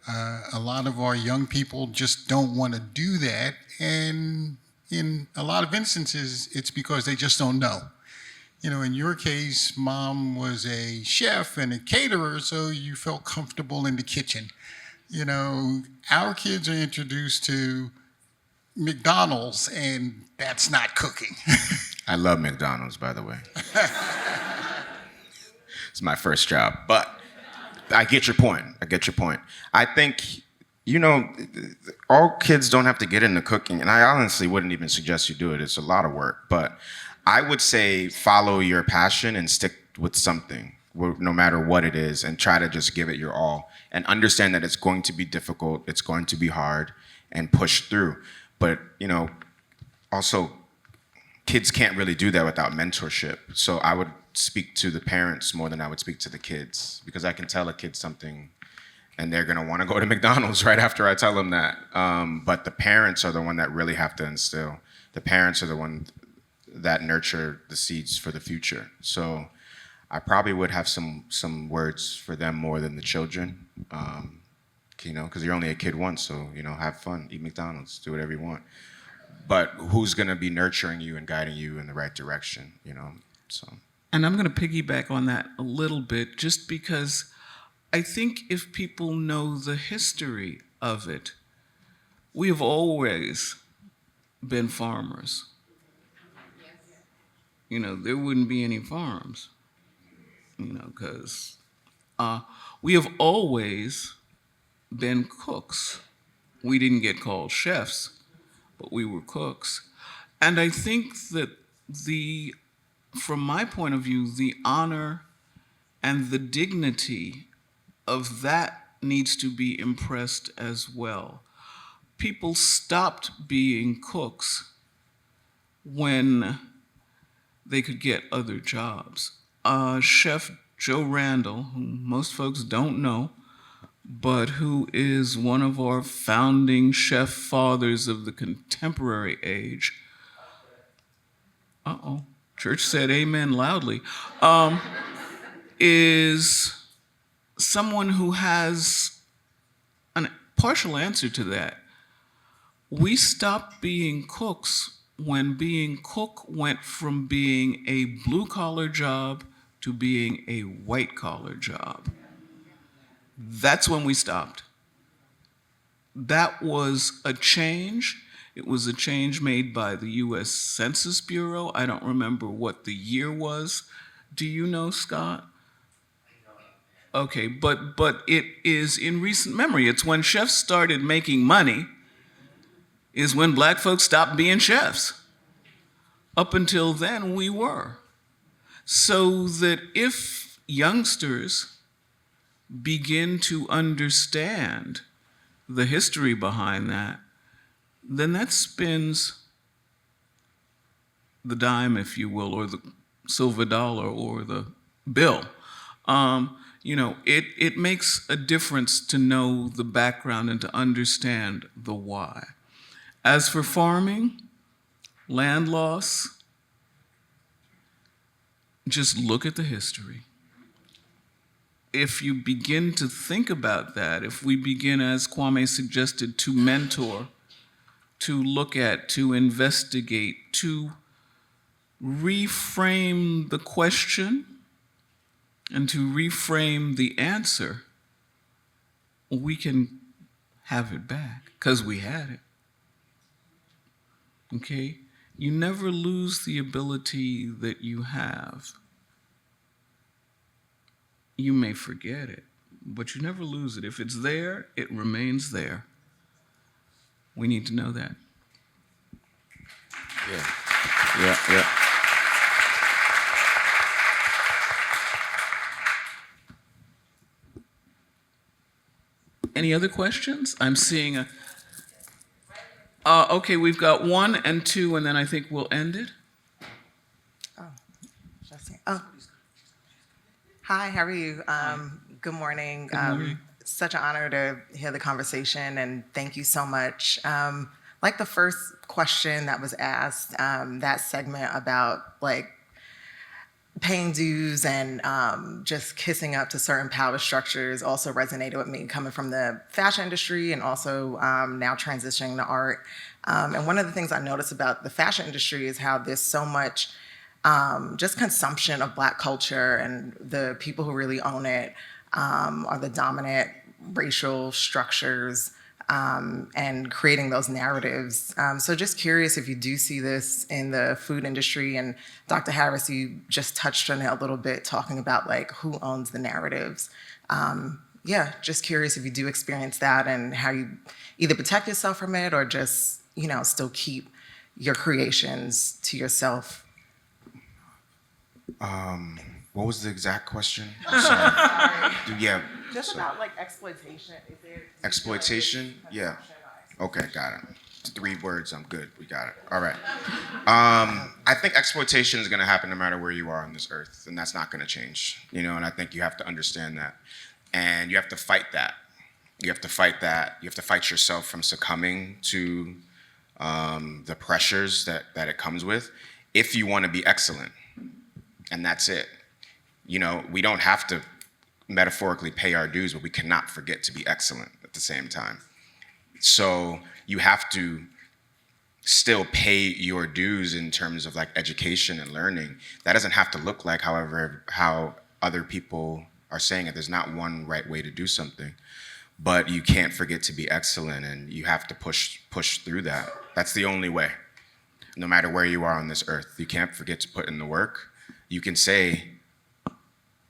A lot of our young people just don't want to do that, and in a lot of instances, it's because they just don't know. In your case, mom was a chef and a caterer, so you felt comfortable in the kitchen. Our kids are introduced to McDonald's, and that's not cooking. I love McDonald's, by the way. It's my first job, but I get your point. I think, all kids don't have to get into cooking, and I honestly wouldn't even suggest you do it. It's a lot of work, but I would say follow your passion and stick with something, no matter what it is, and try to just give it your all and understand that it's going to be difficult, it's going to be hard, and push through. But, also, kids can't really do that without mentorship. So I would speak to the parents more than I would speak to the kids, because I can tell a kid something and they're gonna wanna go to McDonald's right after I tell them that. But the parents are the one that really have to instill. The parents are the one that nurture the seeds for the future. So I probably would have some words for them more than the children, because you're only a kid once, so, have fun, eat McDonald's, do whatever you want. But who's gonna be nurturing you and guiding you in the right direction, so. And I'm going to piggyback on that a little bit, just because I think if people know the history of it, we have always been farmers. There wouldn't be any farms, because we have always been cooks. We didn't get called chefs, but we were cooks. And I think that from my point of view, the honor and the dignity of that needs to be impressed as well. People stopped being cooks when they could get other jobs. Chef Joe Randall, who most folks don't know, but who is one of our founding chef fathers of the contemporary age. Church said amen loudly. Is someone who has a partial answer to that. We stopped being cooks when being cook went from being a blue-collar job to being a white-collar job. That's when we stopped. That was a change. It was a change made by the US Census Bureau. I don't remember what the year was. Do you know, Scott? Okay, but it is in recent memory. It's when chefs started making money is when black folks stopped being chefs. Up until then, we were. So that if youngsters begin to understand the history behind that, then that spins the dime, if you will, or the silver dollar or the bill. It makes a difference to know the background and to understand the why. As for farming, land loss, just look at the history. If you begin to think about that, if we begin, as Kwame suggested, to mentor, to look at, to investigate, to reframe the question and to reframe the answer, we can have it back because we had it. Okay? You never lose the ability that you have. You may forget it, but you never lose it. If it's there, it remains there. We need to know that. Yeah. Any other questions? I'm seeing a... okay, we've got 1 and 2, and then I think we'll end it. Hi, how are you? Good morning. Good morning. Such an honor to hear the conversation, and thank you so much. Like the first question that was asked, that segment about like paying dues and just kissing up to certain power structures also resonated with me, coming from the fashion industry and also now transitioning to art. And one of the things I noticed about the fashion industry is how there's so much just consumption of Black culture, and the people who really own it are the dominant racial structures and creating those narratives. So just curious if you do see this in the food industry, and Dr. Harris, you just touched on it a little bit, talking about like who owns the narratives. Just curious if you do experience that and how you either protect yourself from it or just, still keep your creations to yourself. What was the exact question? Sorry. Yeah. Just about like exploitation. Is there Exploitation? Yeah. Okay, got it. 3 words, I'm good. We got it. All right. I think exploitation is going to happen no matter where you are on this earth, and that's not going to change. And I think you have to understand that. And you have to fight that. You have to fight that. You have to fight yourself from succumbing to the pressures that it comes with if you want to be excellent. And that's it. We don't have to metaphorically pay our dues, but we cannot forget to be excellent at the same time. So you have to still pay your dues in terms of like education and learning. That doesn't have to look like how other people are saying it. There's not one right way to do something, but you can't forget to be excellent, and you have to push through that. That's the only way. No matter where you are on this earth, you can't forget to put in the work. You can say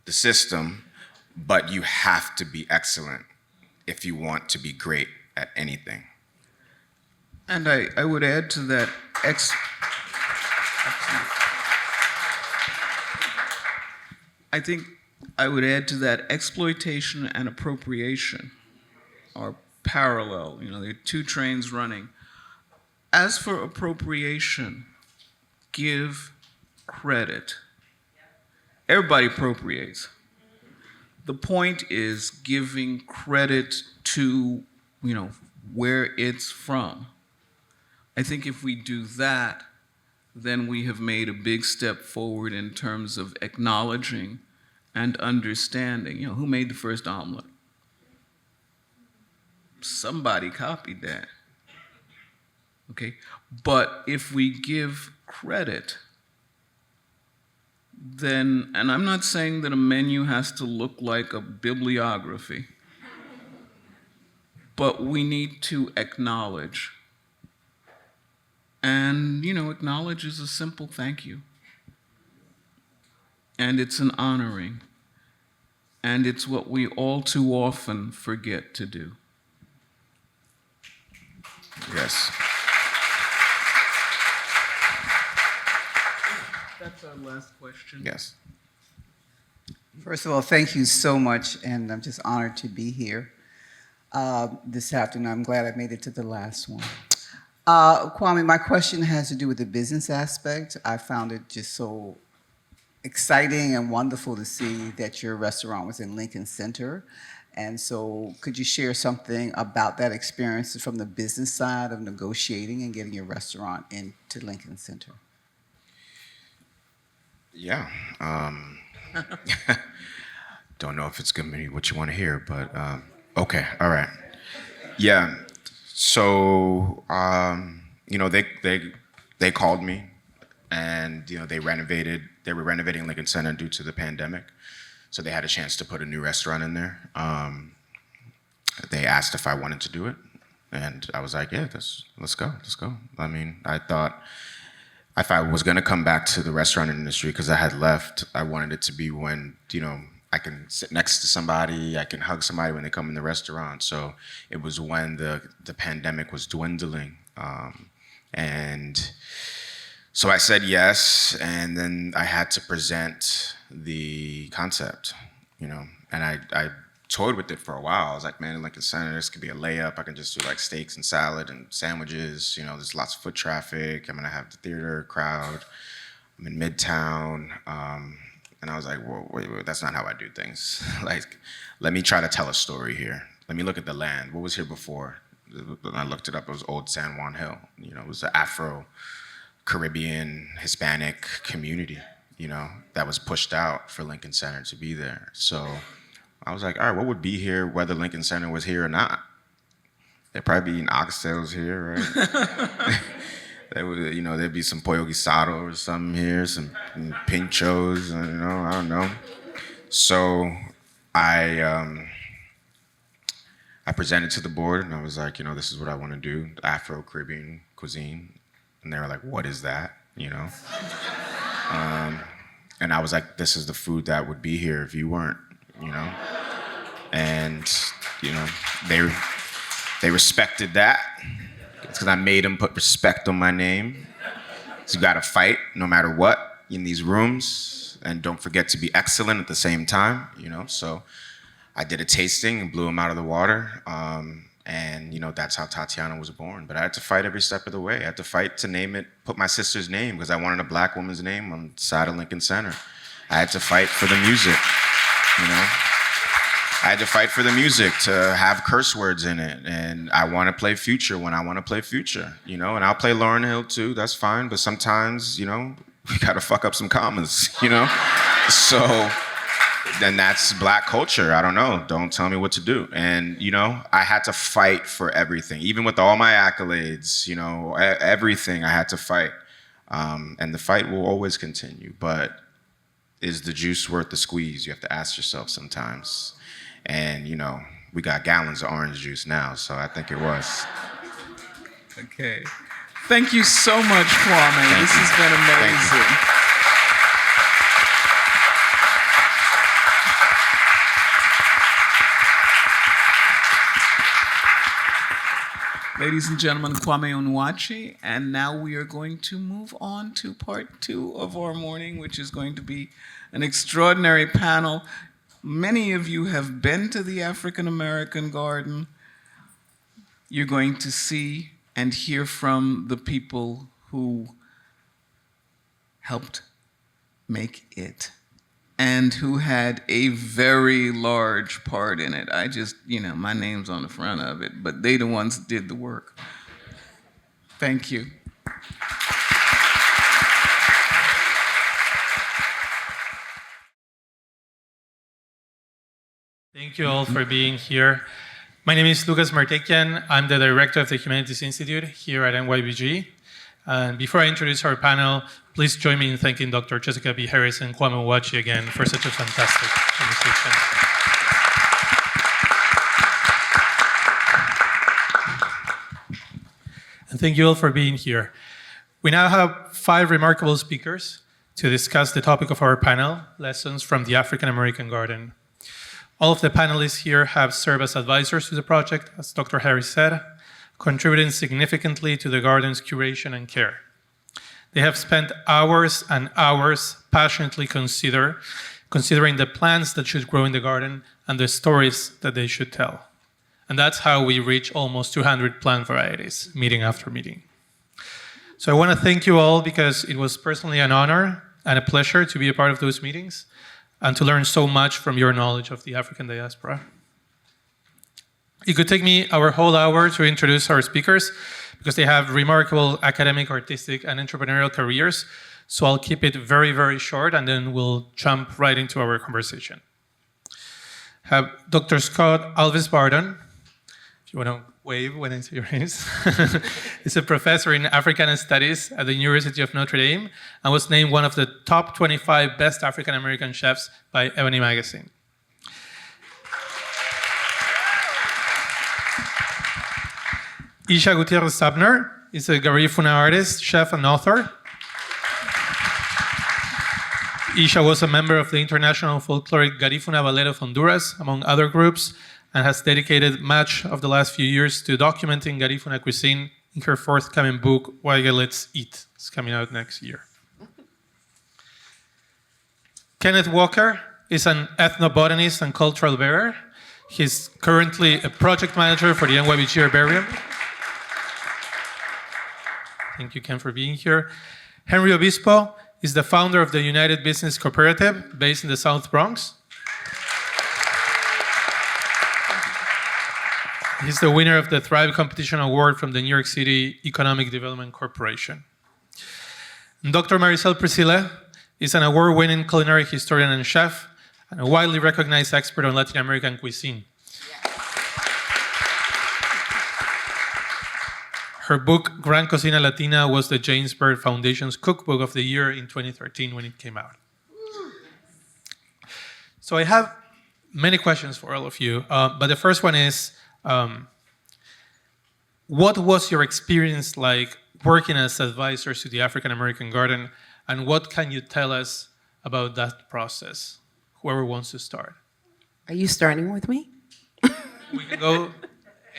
the system, but you have to be excellent if you want to be great at anything. And I would add to that, exploitation and appropriation are parallel. There are 2 trains running. As for appropriation, give credit. Everybody appropriates. The point is giving credit to, where it's from. I think if we do that, then we have made a big step forward in terms of acknowledging and understanding, who made the first omelet? Somebody copied that. Okay? But if we give credit, then, and I'm not saying that a menu has to look like a bibliography, but we need to acknowledge and, acknowledges a simple thank you. And it's an honoring. And it's what we all too often forget to do. Yes. That's our last question. Yes. First of all, thank you so much, and I'm just honored to be here this afternoon. I'm glad I made it to the last one. Kwame, my question has to do with the business aspect. I found it just so exciting and wonderful to see that your restaurant was in Lincoln Center. And so could you share something about that experience from the business side of negotiating and getting your restaurant into Lincoln Center? Yeah. Don't know if it's going to be what you want to hear, but okay. All right. Yeah. So, they called me, and, they were renovating Lincoln Center due to the pandemic. So they had a chance to put a new restaurant in there. They asked if I wanted to do it, and I was like, yeah, let's go. I mean, I thought if I was gonna come back to the restaurant industry, because I had left, I wanted it to be when, I can sit next to somebody, I can hug somebody when they come in the restaurant. So it was when the pandemic was dwindling. And so I said yes, and then I had to present the concept, and I toyed with it for a while. I was like, man, in Lincoln Center, this could be a layup. I can just do like steaks and salad and sandwiches. There's lots of foot traffic. I'm gonna have the theater crowd. I'm in Midtown. And I was like, whoa, wait, that's not how I do things. Like, let me try to tell a story here. Let me look at the land. What was here before? When I looked it up, it was old San Juan Hill. It was the Afro-Caribbean, Hispanic community, that was pushed out for Lincoln Center to be there. So I was like, all right, what would be here whether Lincoln Center was here or not? They'd probably be eating oxtails here, right? There would, there'd be some pollo guisado or something here, some pinchos, I don't know. So I presented to the board, and I was like, this is what I want to do, Afro-Caribbean cuisine. And they were like, what is that, And I was like, this is the food that would be here if you weren't, And, they respected that. It's because I made them put respect on my name. So you gotta fight no matter what in these rooms, and don't forget to be excellent at the same time, So I did a tasting and blew them out of the water, and that's how Tatiana was born. But I had to fight every step of the way. I had to fight to name it, put my sister's name, because I wanted a black woman's name on the side of Lincoln Center. I had to fight for the music, I had to fight for the music to have curse words in it, and I want to play Future when I want to play Future, and I'll play Lauryn Hill too, that's fine, but sometimes, we gotta fuck up some commas, So then that's black culture, I don't know, don't tell me what to do. And, I had to fight for everything, even with all my accolades, everything I had to fight. And the fight will always continue, but is the juice worth the squeeze? You have to ask yourself sometimes. And, we got gallons of orange juice now, so I think it was. Okay. Thank you so much, Kwame. This has been amazing. Ladies and gentlemen, Kwame Onwuachi, and now we are going to move on to part 2 of our morning, which is going to be an extraordinary panel. Many of you have been to the African American Garden. You're going to see and hear from the people who helped make it and who had a very large part in it. I just, my name's on the front of it, but they the ones that did the work. Thank you. Thank you all for being here. My name is Lucas Martekian. I'm the director of the Humanities Institute here at NYBG. And before I introduce our panel, please join me in thanking Dr. Jessica B. Harris and Kwame Onwuachi again for such a fantastic conversation. And thank you all for being here. We now have 5 remarkable speakers to discuss the topic of our panel, Lessons from the African American Garden. All of the panelists here have served as advisors to the project, as Dr. Harris said, contributing significantly to the garden's curation and care. They have spent hours and hours passionately considering the plants that should grow in the garden and the stories that they should tell. And that's how we reach almost 200 plant varieties, meeting after meeting. So I want to thank you all because it was personally an honor and a pleasure to be a part of those meetings and to learn so much from your knowledge of the African diaspora. It could take me our whole hour to introduce our speakers because they have remarkable academic, artistic, and entrepreneurial careers. So I'll keep it very, very short, and then we'll jump right into our conversation. Have Dr. Scott Alves Bardon, if you want to wave when I say your names. He's a professor in African Studies at the University of Notre Dame and was named one of the top 25 best African American chefs by Ebony magazine. Isha Gutierrez Sabner is a Garifuna artist, chef, and author. Isha was a member of the International Folkloric Garifuna Ballet of Honduras, among other groups, and has dedicated much of the last few years to documenting Garifuna cuisine in her forthcoming book, Waiga Let's Eat. It's coming out next year. Kenneth Walker is an ethnobotanist and cultural bearer. He's currently a project manager for the NYBG Herbarium. Thank you, Ken, for being here. Henry Obispo is the founder of the United Business Cooperative based in the South Bronx. He's the winner of the Thrive Competition Award from the New York City Economic Development Corporation. And Dr. Maricel Priscilla is an award-winning culinary historian and chef, and a widely recognized expert on Latin American cuisine. Her book, Gran Cocina Latina, was the James Byrd Foundation's Cookbook of the Year in 2013 when it came out. So I have many questions for all of you, but the first one is, what was your experience like working as advisors to the African American Garden, and what can you tell us about that process? Whoever wants to start. Are you starting with me? We can go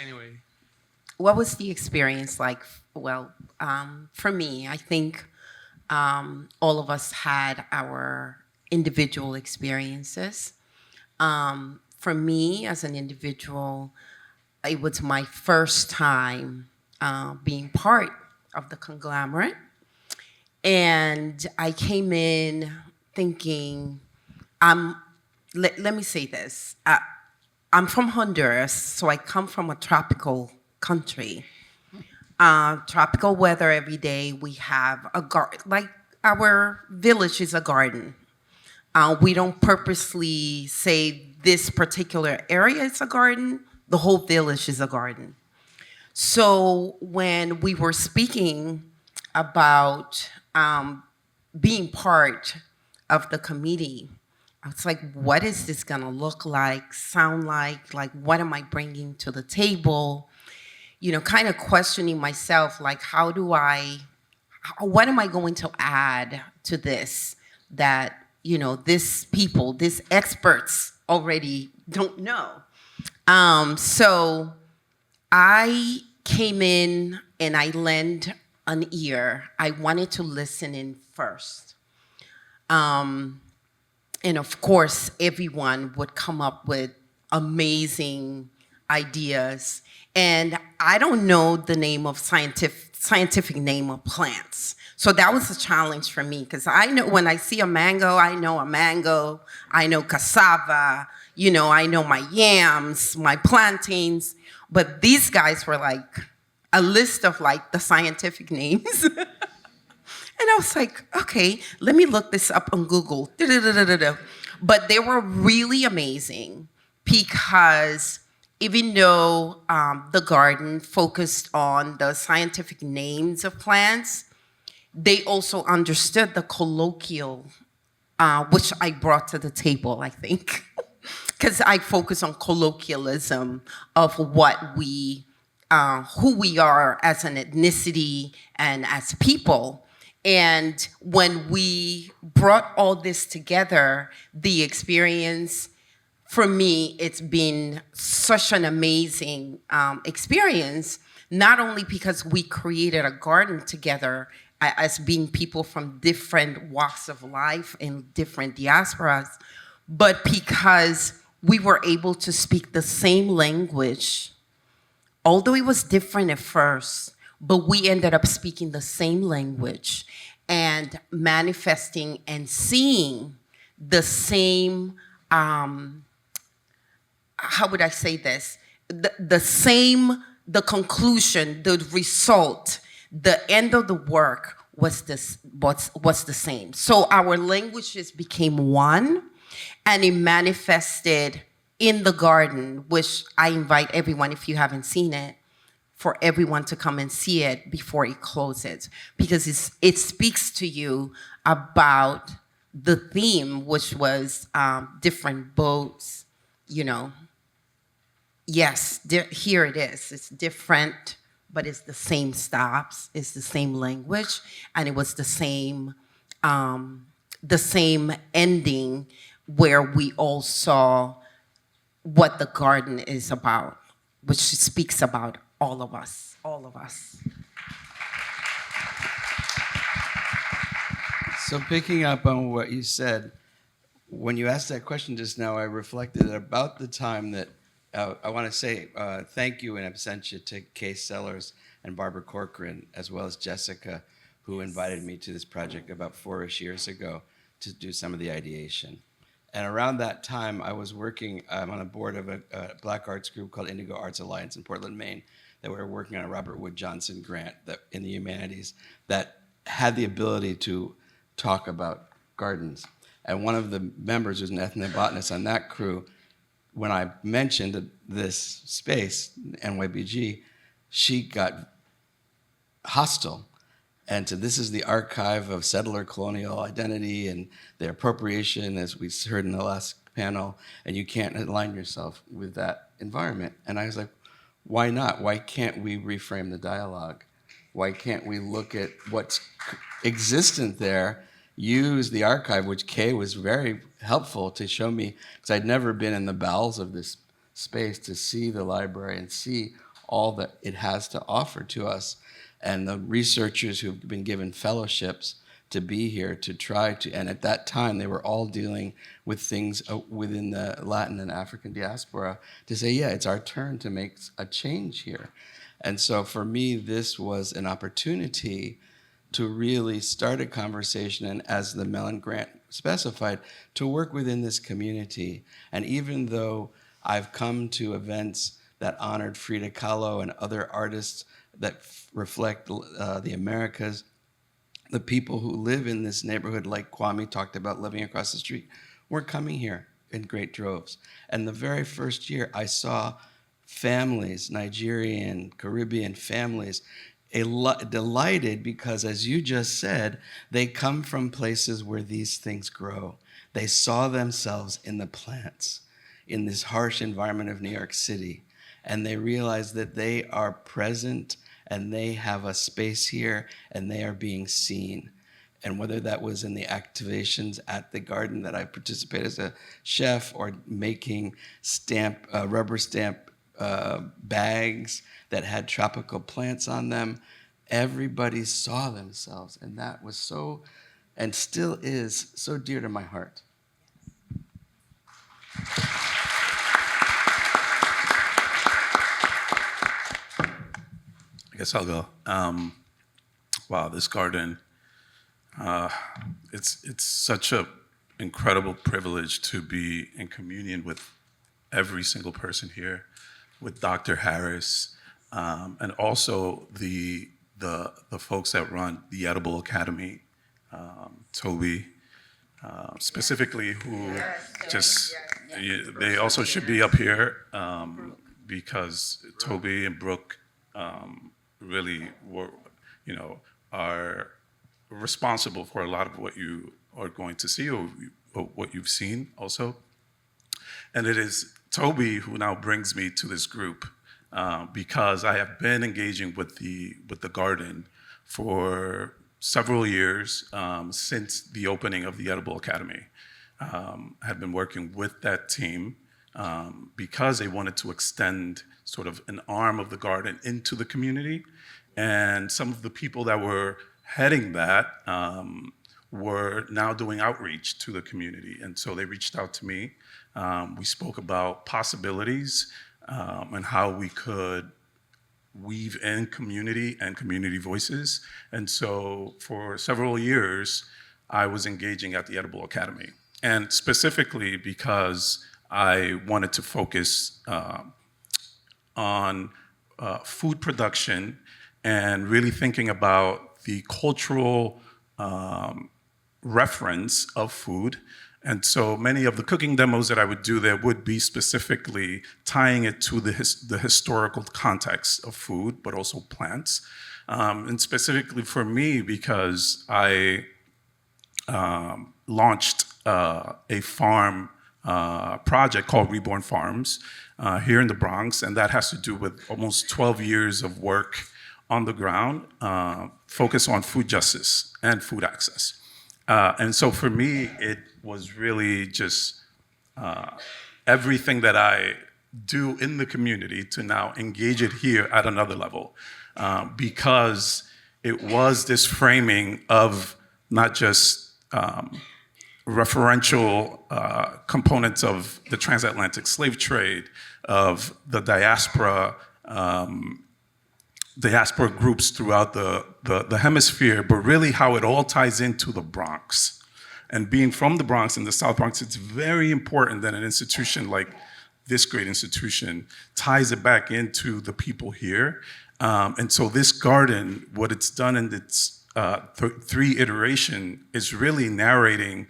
anyway. What was the experience like? Well, for me, I think all of us had our individual experiences. For me, as an individual, it was my first time being part of the conglomerate. And I came in thinking, let me say this. I'm from Honduras, so I come from a tropical country. Tropical weather every day. We have a garden, like our village is a garden. We don't purposely say this particular area is a garden. The whole village is a garden. So when we were speaking about being part of the committee, I was like, what is this gonna look like, sound like what am I bringing to the table? You know, kind of questioning myself, like, what am I going to add to this that, you know, these experts already don't know? So I came in and I lent an ear. I wanted to listen in first. And of course, everyone would come up with amazing ideas. And I don't know the name of scientific name of plants. So that was a challenge for me, because I know when I see a mango, I know a mango, I know cassava, you know, I know my yams, my plantains, but these guys were like a list of like the scientific names. And I was like, okay, let me look this up on Google. But they were really amazing because even though the garden focused on the scientific names of plants, they also understood the colloquial, which I brought to the table, I think, because I focus on colloquialism of what we who we are as an ethnicity and as people. And when we brought all this together, the experience, for me, it's been such an amazing experience, not only because we created a garden together as being people from different walks of life and different diasporas, but because we were able to speak the same language, although it was different at first, but we ended up speaking the same language and manifesting and seeing the same, how would I say this? The conclusion, the result, the end of the work was the same. So our languages became one, and it manifested in the garden, which I invite everyone, if you haven't seen it, for everyone to come and see it before it closes, because it speaks to you about the theme, which was different boats, you know. Yes, here it is. It's different, but it's the same stops. It's the same language, and it was the same ending, where we all saw what the garden is about, which speaks about all of us, all of us. So picking up on what you said, when you asked that question just now, I reflected about the time that I want to say thank you in absentia to Kay Sellers and Barbara Corcoran, as well as Jessica, who invited me to this project about 4-ish years ago to do some of the ideation. And around that time, I was working on a board of a Black arts group called Indigo Arts Alliance in Portland, Maine, that we were working on a Robert Wood Johnson grant that, in the humanities, that had the ability to talk about gardens. And one of the members was an ethnobotanist on that crew. When I mentioned this space, NYBG, she got hostile. And so this is the archive of settler colonial identity and their appropriation, as we heard in the last panel, and you can't align yourself with that environment. And I was like, why not? Why can't we reframe the dialogue? Why can't we look at what's existent there, use the archive, which Kay was very helpful to show me, because I'd never been in the bowels of this space to see the library and see all that it has to offer to us. And the researchers who've been given fellowships to be here to try to, and at that time they were all dealing with things within the Latin and African diaspora, to say, yeah, it's our turn to make a change here. And so for me, this was an opportunity to really start a conversation, and as the Mellon Grant specified, to work within this community. And even though I've come to events that honored Frida Kahlo and other artists that reflect the Americas, the people who live in this neighborhood, like Kwame talked about living across the street, weren't coming here in great droves. And the very first year I saw families, Nigerian, Caribbean families, delighted because, as you just said, they come from places where these things grow. They saw themselves in the plants, in this harsh environment of New York City, and they realized that they are present and they have a space here and they are being seen. And whether that was in the activations at the garden that I participated as a chef, or making rubber stamp bags that had tropical plants on them, everybody saw themselves, and that was so, and still is, so dear to my heart. I guess I'll go. Wow, this garden, it's such an incredible privilege to be in communion with every single person here, with Dr. Harris, and also the folks that run the Edible Academy, Toby, specifically, who they also should be up here, because Toby and Brooke really were, are responsible for a lot of what you are going to see, or what you've seen also. And it is Toby who now brings me to this group because I have been engaging with the garden for several years since the opening of the Edible Academy. I had been working with that team because they wanted to extend sort of an arm of the garden into the community. And some of the people that were heading that were now doing outreach to the community. And so they reached out to me. We spoke about possibilities and how we could weave in community and community voices. And so for several years, I was engaging at the Edible Academy. And specifically because I wanted to focus on food production and really thinking about the cultural reference of food. And so many of the cooking demos that I would do there would be specifically tying it to the historical context of food, but also plants. And specifically for me, because I launched a farm project called Reborn Farms here in the Bronx, and that has to do with almost 12 years of work on the ground, focus on food justice and food access. And so for me, it was really just everything that I do in the community to now engage it here at another level, because it was this framing of not just referential components of the transatlantic slave trade, of the diaspora groups throughout the hemisphere, but really how it all ties into the Bronx. And being from the Bronx and the South Bronx, it's very important that an institution like this great institution ties it back into the people here. And so this garden, what it's done in its 3 iteration is really narrating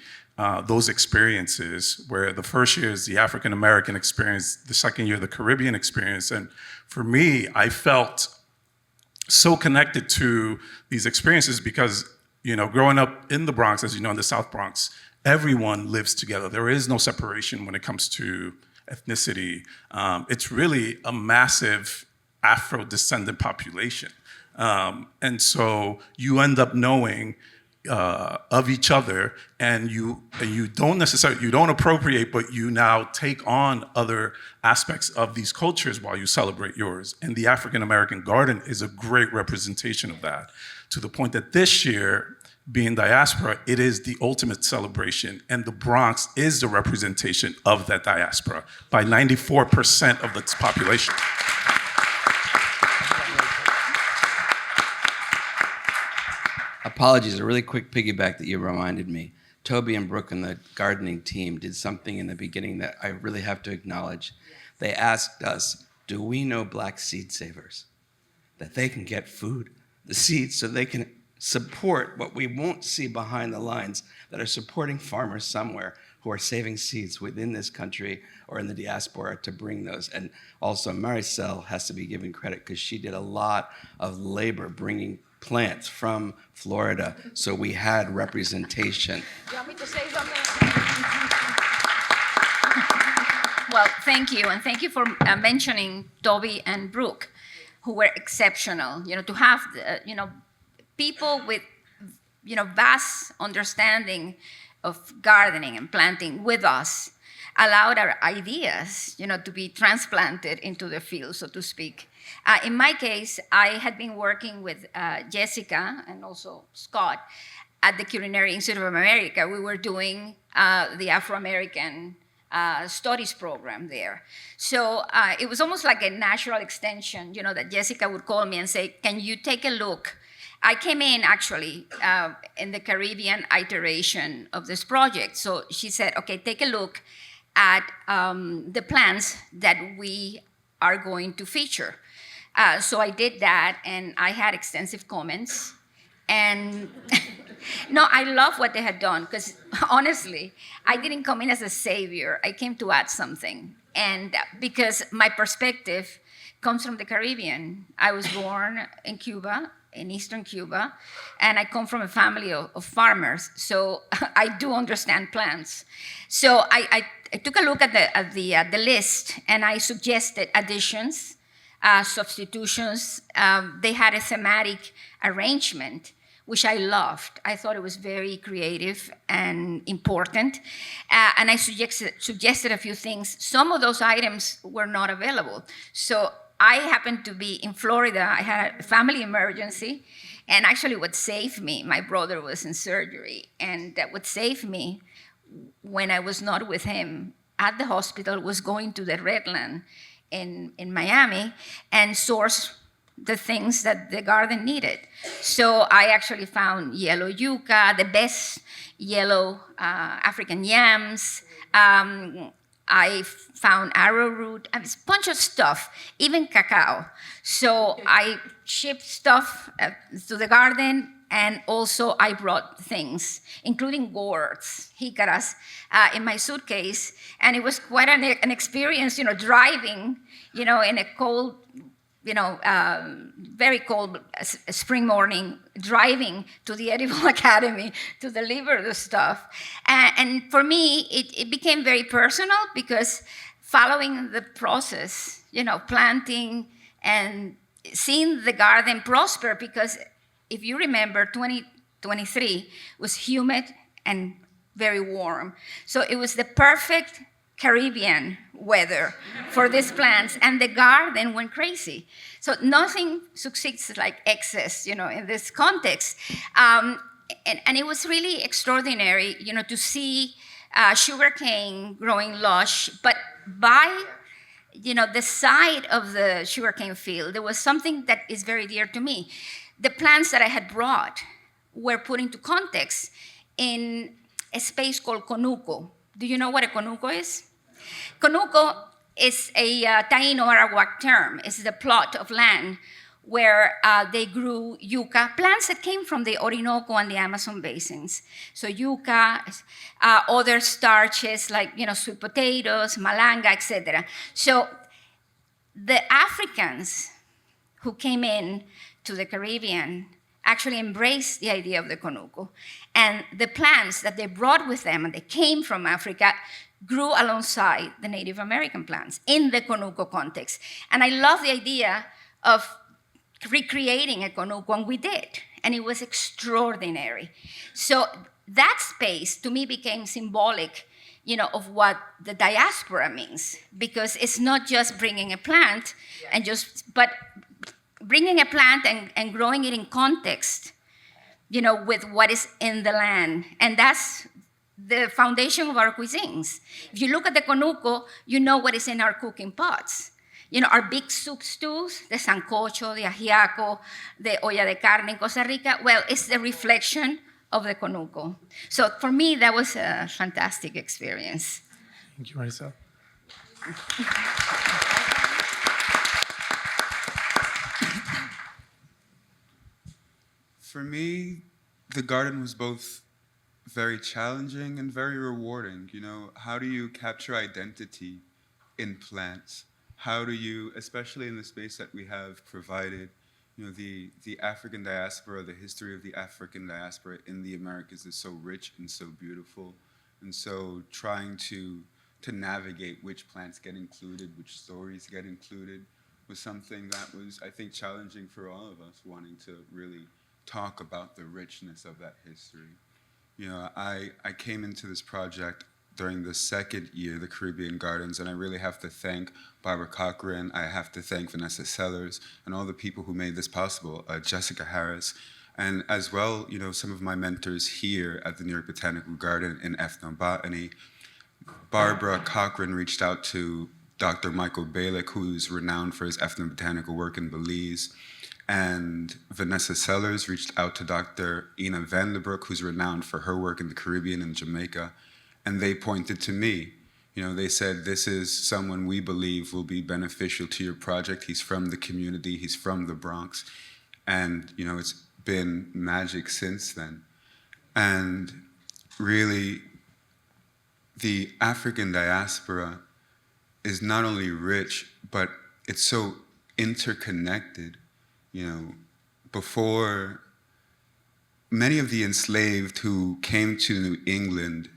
those experiences, where the first year is the African American experience, the second year the Caribbean experience. And for me, I felt so connected to these experiences because, you know, growing up in the Bronx, as you know, in the South Bronx, everyone lives together. There is no separation when it comes to ethnicity. It's really a massive Afro-descendant population. And so you end up knowing of each other, and you don't appropriate, but you now take on other aspects of these cultures while you celebrate yours. And the African American Garden is a great representation of that, to the point that this year, being diaspora, it is the ultimate celebration, and the Bronx is the representation of that diaspora by 94% of its population. Apologies, a really quick piggyback that you reminded me. Toby and Brooke and the gardening team did something in the beginning that I really have to acknowledge. They asked us, do we know Black seed savers? That they can get food, the seeds, so they can support what we won't see behind the lines, that are supporting farmers somewhere who are saving seeds within this country or in the diaspora to bring those. And also Maricel has to be given credit because she did a lot of labor bringing plants from Florida, so we had representation. You want me to say something? Well, thank you, and thank you for mentioning Toby and Brooke, who were exceptional. You know, to have people with vast understanding of gardening and planting with us allowed our ideas to be transplanted into the field, so to speak. In my case, I had been working with Jessica and also Scott at the Culinary Institute of America. We were doing the Afro-American Studies program there. So it was almost like a natural extension, that Jessica would call me and say, can you take a look? I came in actually in the Caribbean iteration of this project. So she said, okay, take a look at the plants that we are going to feature. So I did that, and I had extensive comments. And no, I love what they had done, because honestly, I didn't come in as a savior. I came to add something. And because my perspective comes from the Caribbean. I was born in Cuba, in Eastern Cuba, and I come from a family of farmers, so I do understand plants. So I took a look at the list, and I suggested additions substitutions. They had a thematic arrangement, which I loved. I thought it was very creative and important. And I suggested a few things. Some of those items were not available. So I happened to be in Florida. I had a family emergency. And actually what saved me, my brother was in surgery. And that what saved me when I was not with him at the hospital was going to the Redland in Miami and source the things that the garden needed. So I actually found yellow yucca, the best yellow African yams. I found arrowroot, a bunch of stuff, even cacao. So I shipped stuff to the garden, and also I brought things, including gourds, jicaras, in my suitcase. And it was quite an experience, driving, in a cold, very cold spring morning, driving to the Edible Academy to deliver the stuff. And for me, it became very personal because following the process, planting and seeing the garden prosper, because if you remember, 2023 was humid and very warm. So it was the perfect Caribbean weather for these plants, and the garden went crazy. So nothing succeeds like excess, in this context. And it was really extraordinary, to see sugarcane growing lush, but by the side of the sugarcane field, there was something that is very dear to me. The plants that I had brought were put into context in a space called conuco. Do you know what a conuco is? Conuco is a Taino Arawak term. It's the plot of land where they grew yucca, plants that came from the Orinoco and the Amazon basins. So yucca, other starches like sweet potatoes, malanga, etc. So the Africans who came in to the Caribbean actually embraced the idea of the conuco. And the plants that they brought with them, and they came from Africa, grew alongside the Native American plants in the conuco context. And I love the idea of recreating a conuco, and we did. And it was extraordinary. So that space, to me, became symbolic, of what the diaspora means, because it's not just bringing a plant but bringing a plant and growing it in context, with what is in the land. And that's the foundation of our cuisines. If you look at the conuco, you know what is in our cooking pots. Our big soup stews, the sancocho, the ajiaco, the olla de carne in Costa Rica, well, it's the reflection of the conuco. So for me, that was a fantastic experience. Thank you, Marisa. For me, the garden was both very challenging and very rewarding. How do you capture identity in plants? How do you, especially in the space that we have provided, the African diaspora, the history of the African diaspora in the Americas is so rich and so beautiful. And so trying to navigate which plants get included, which stories get included, was something that was, I think, challenging for all of us, wanting to really talk about the richness of that history. I came into this project during the second year, the Caribbean Gardens, and I really have to thank Barbara Cochran, I have to thank Vanessa Sellers, and all the people who made this possible, Jessica Harris, and as well, some of my mentors here at the New York Botanical Garden in ethnobotany. Barbara Cochran reached out to Dr. Michael Balick, who's renowned for his ethnobotanical work in Belize, and Vanessa Sellers reached out to Dr. Ina Vandenbroek, who's renowned for her work in the Caribbean and Jamaica. And they pointed to me. They said, this is someone we believe will be beneficial to your project. He's from the community, he's from the Bronx. And, it's been magic since then. And really, the African diaspora is not only rich, but it's so interconnected. Before, many of the enslaved who came to New England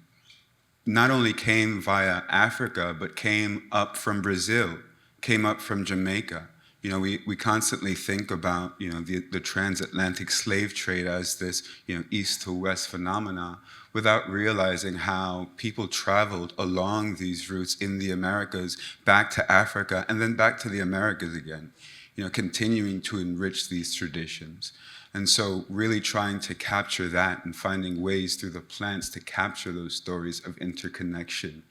not only came via Africa, but came up from Brazil, came up from Jamaica. You know, we constantly think about, you know, the transatlantic slave trade as this, you know, east to west phenomena, without realizing how people traveled along these routes in the Americas back to Africa and then back to the Americas again, you know, continuing to enrich these traditions. And so really trying to capture that and finding ways through the plants to capture those stories of interconnection,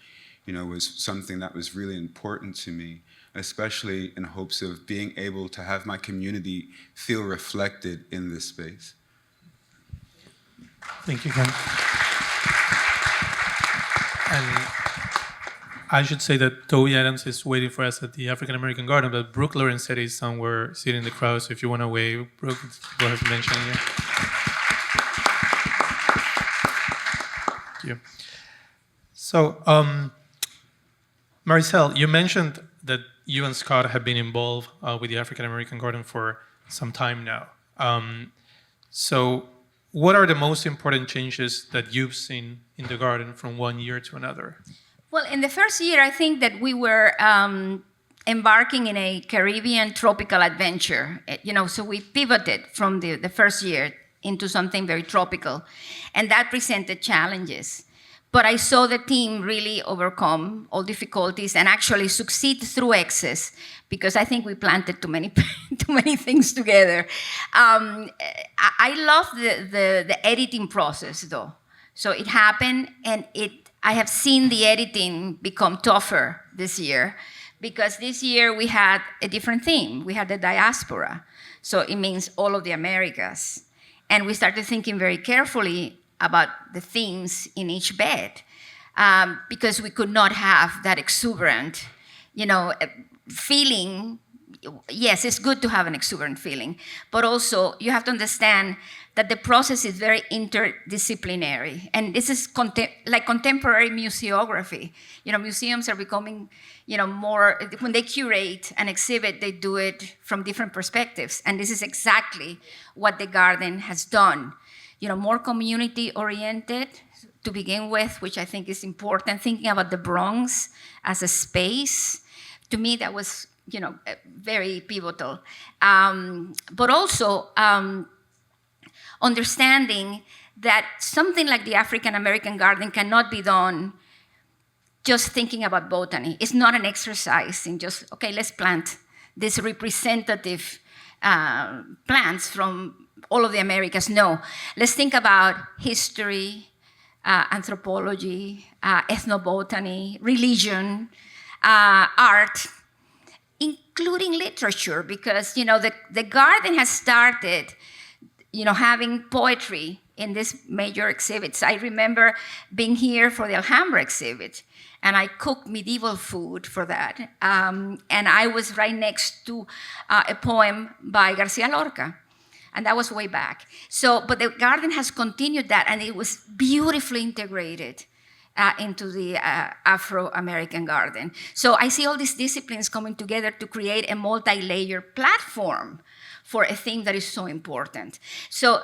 you know, was something that was really important to me, especially in hopes of being able to have my community feel reflected in this space. Thank you, Ken. And I should say that Toby Adams is waiting for us at the African American Garden, but Brooke Lawrence said he's somewhere sitting in the crowd, so if you want to wave, Brooke, go ahead and mention it. Thank you. So, Maricel, you mentioned that you and Scott have been involved with the African American Garden for some time now. So, what are the most important changes that you've seen in the garden from one year to another? Well, in the first year, I think that we were embarking in a Caribbean tropical adventure. You know, so we pivoted from the first year into something very tropical, and that presented challenges. But I saw the team really overcome all difficulties and actually succeed through excess, because I think we planted too many things together. I love the editing process, though. So it happened, and I have seen the editing become tougher this year, because this year we had a different theme. We had the diaspora, so it means all of the Americas. And we started thinking very carefully about the themes in each bed, because we could not have that exuberant, you know, feeling. Yes, it's good to have an exuberant feeling, but also you have to understand that the process is very interdisciplinary, and this is like contemporary museography. You know, museums are becoming, you know, more, when they curate an exhibit, they do it from different perspectives, and this is exactly what the garden has done. You know, more community-oriented to begin with, which I think is important, thinking about the Bronx as a space. To me, that was, you know, very pivotal. But also, understanding that something like the African American Garden cannot be done just thinking about botany. It's not an exercise in just, okay, let's plant these representative plants from all of the Americas. No, let's think about history, anthropology, ethnobotany, religion, art, including literature, because, you know, the garden has started, you know, having poetry in these major exhibits. I remember being here for the Alhambra exhibit, and I cooked medieval food for that. And I was right next to a poem by Garcia Lorca, and that was way back. So, but the garden has continued that, and it was beautifully integrated into the Afro-American garden. So I see all these disciplines coming together to create a multi-layer platform for a theme that is so important. So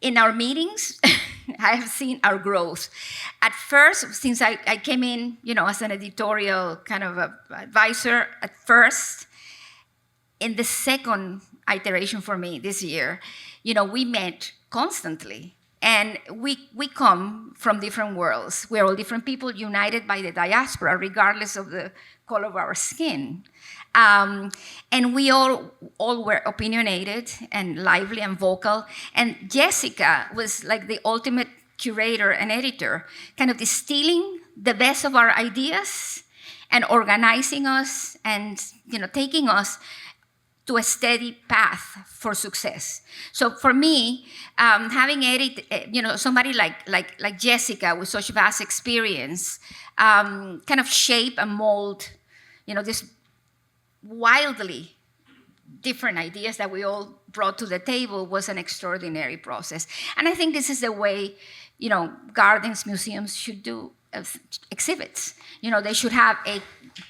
in our meetings, I have seen our growth. At first, since I came in, you know, as an editorial kind of advisor at first, in the second iteration for me this year, you know, we met constantly. And we come from different worlds. We're all different people united by the diaspora, regardless of the color of our skin. And we all were opinionated and lively and vocal. And Jessica was like the ultimate curator and editor, kind of distilling the best of our ideas and organizing us and, you know, taking us to a steady path for success. So for me, having you know, somebody like Jessica with such vast experience, kind of shape and mold, you know, this wildly different ideas that we all brought to the table was an extraordinary process. And I think this is the way, you know, gardens, museums should do exhibits. You know, they should have a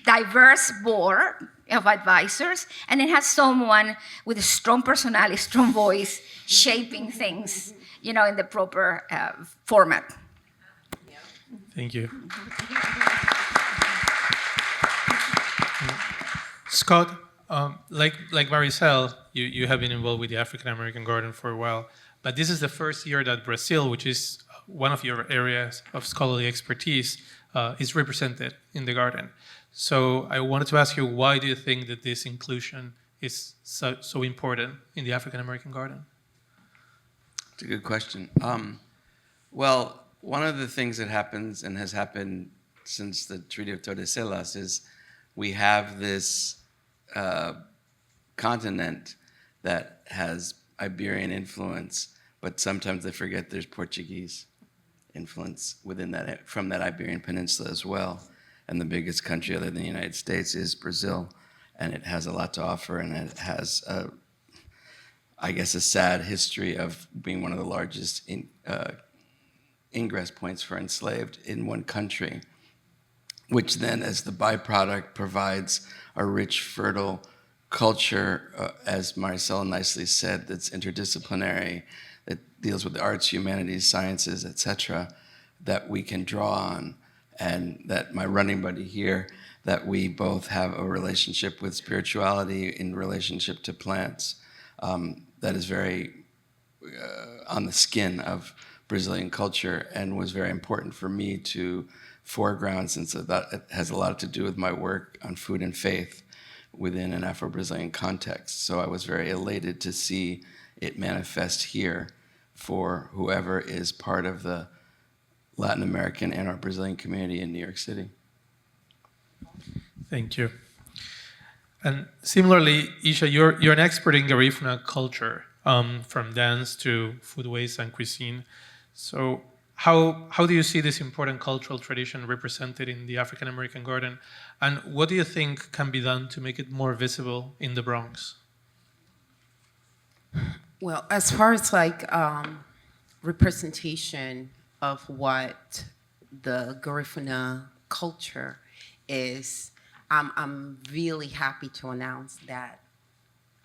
diverse board of advisors, and it has someone with a strong personality, strong voice, shaping things, you know, in the proper format. Thank you. Scott, Like Maricel, you have been involved with the African American Garden for a while, but this is the first year that Brazil, which is one of your areas of scholarly expertise, is represented in the garden. So I wanted to ask you, why do you think that this inclusion is so important in the African American Garden? It's a good question. Well, one of the things that happens and has happened since the Treaty of Tordesillas is we have this continent that has Iberian influence, but sometimes they forget there's Portuguese influence within that, from that Iberian Peninsula as well. And the biggest country other than the United States is Brazil, and it has a lot to offer, and it has, I guess, a sad history of being one of the largest ingress points for enslaved in one country, which then, as the byproduct, provides a rich, fertile culture, as Maricel nicely said, that's interdisciplinary, that deals with the arts, humanities, sciences, etc., that we can draw on, and that my running buddy here, that we both have a relationship with spirituality in relationship to plants that is very on the skin of Brazilian culture, and was very important for me to foreground, since that it has a lot to do with my work on food and faith within an Afro-Brazilian context. So I was very elated to see it manifest here for whoever is part of the Latin American and our Brazilian community in New York City. Thank you. And similarly, Isha, you're an expert in Garifuna culture, from dance to foodways and cuisine. So how do you see this important cultural tradition represented in the African American Garden? And what do you think can be done to make it more visible in the Bronx? Well, as far as like representation of what the Garifuna culture is, I'm really happy to announce that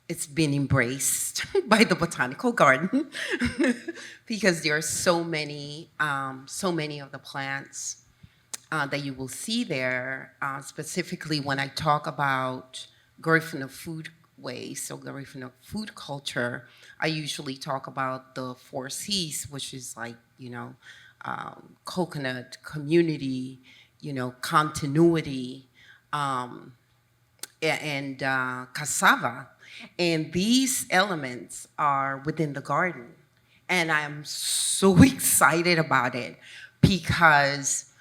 it's been embraced by the Botanical Garden because there are so many of the plants that you will see there. Specifically, when I talk about Garifuna foodways, so Garifuna food culture, I usually talk about the 4 C's, which is like, coconut, community, continuity, and cassava. And these elements are within the garden. And I'm so excited about it because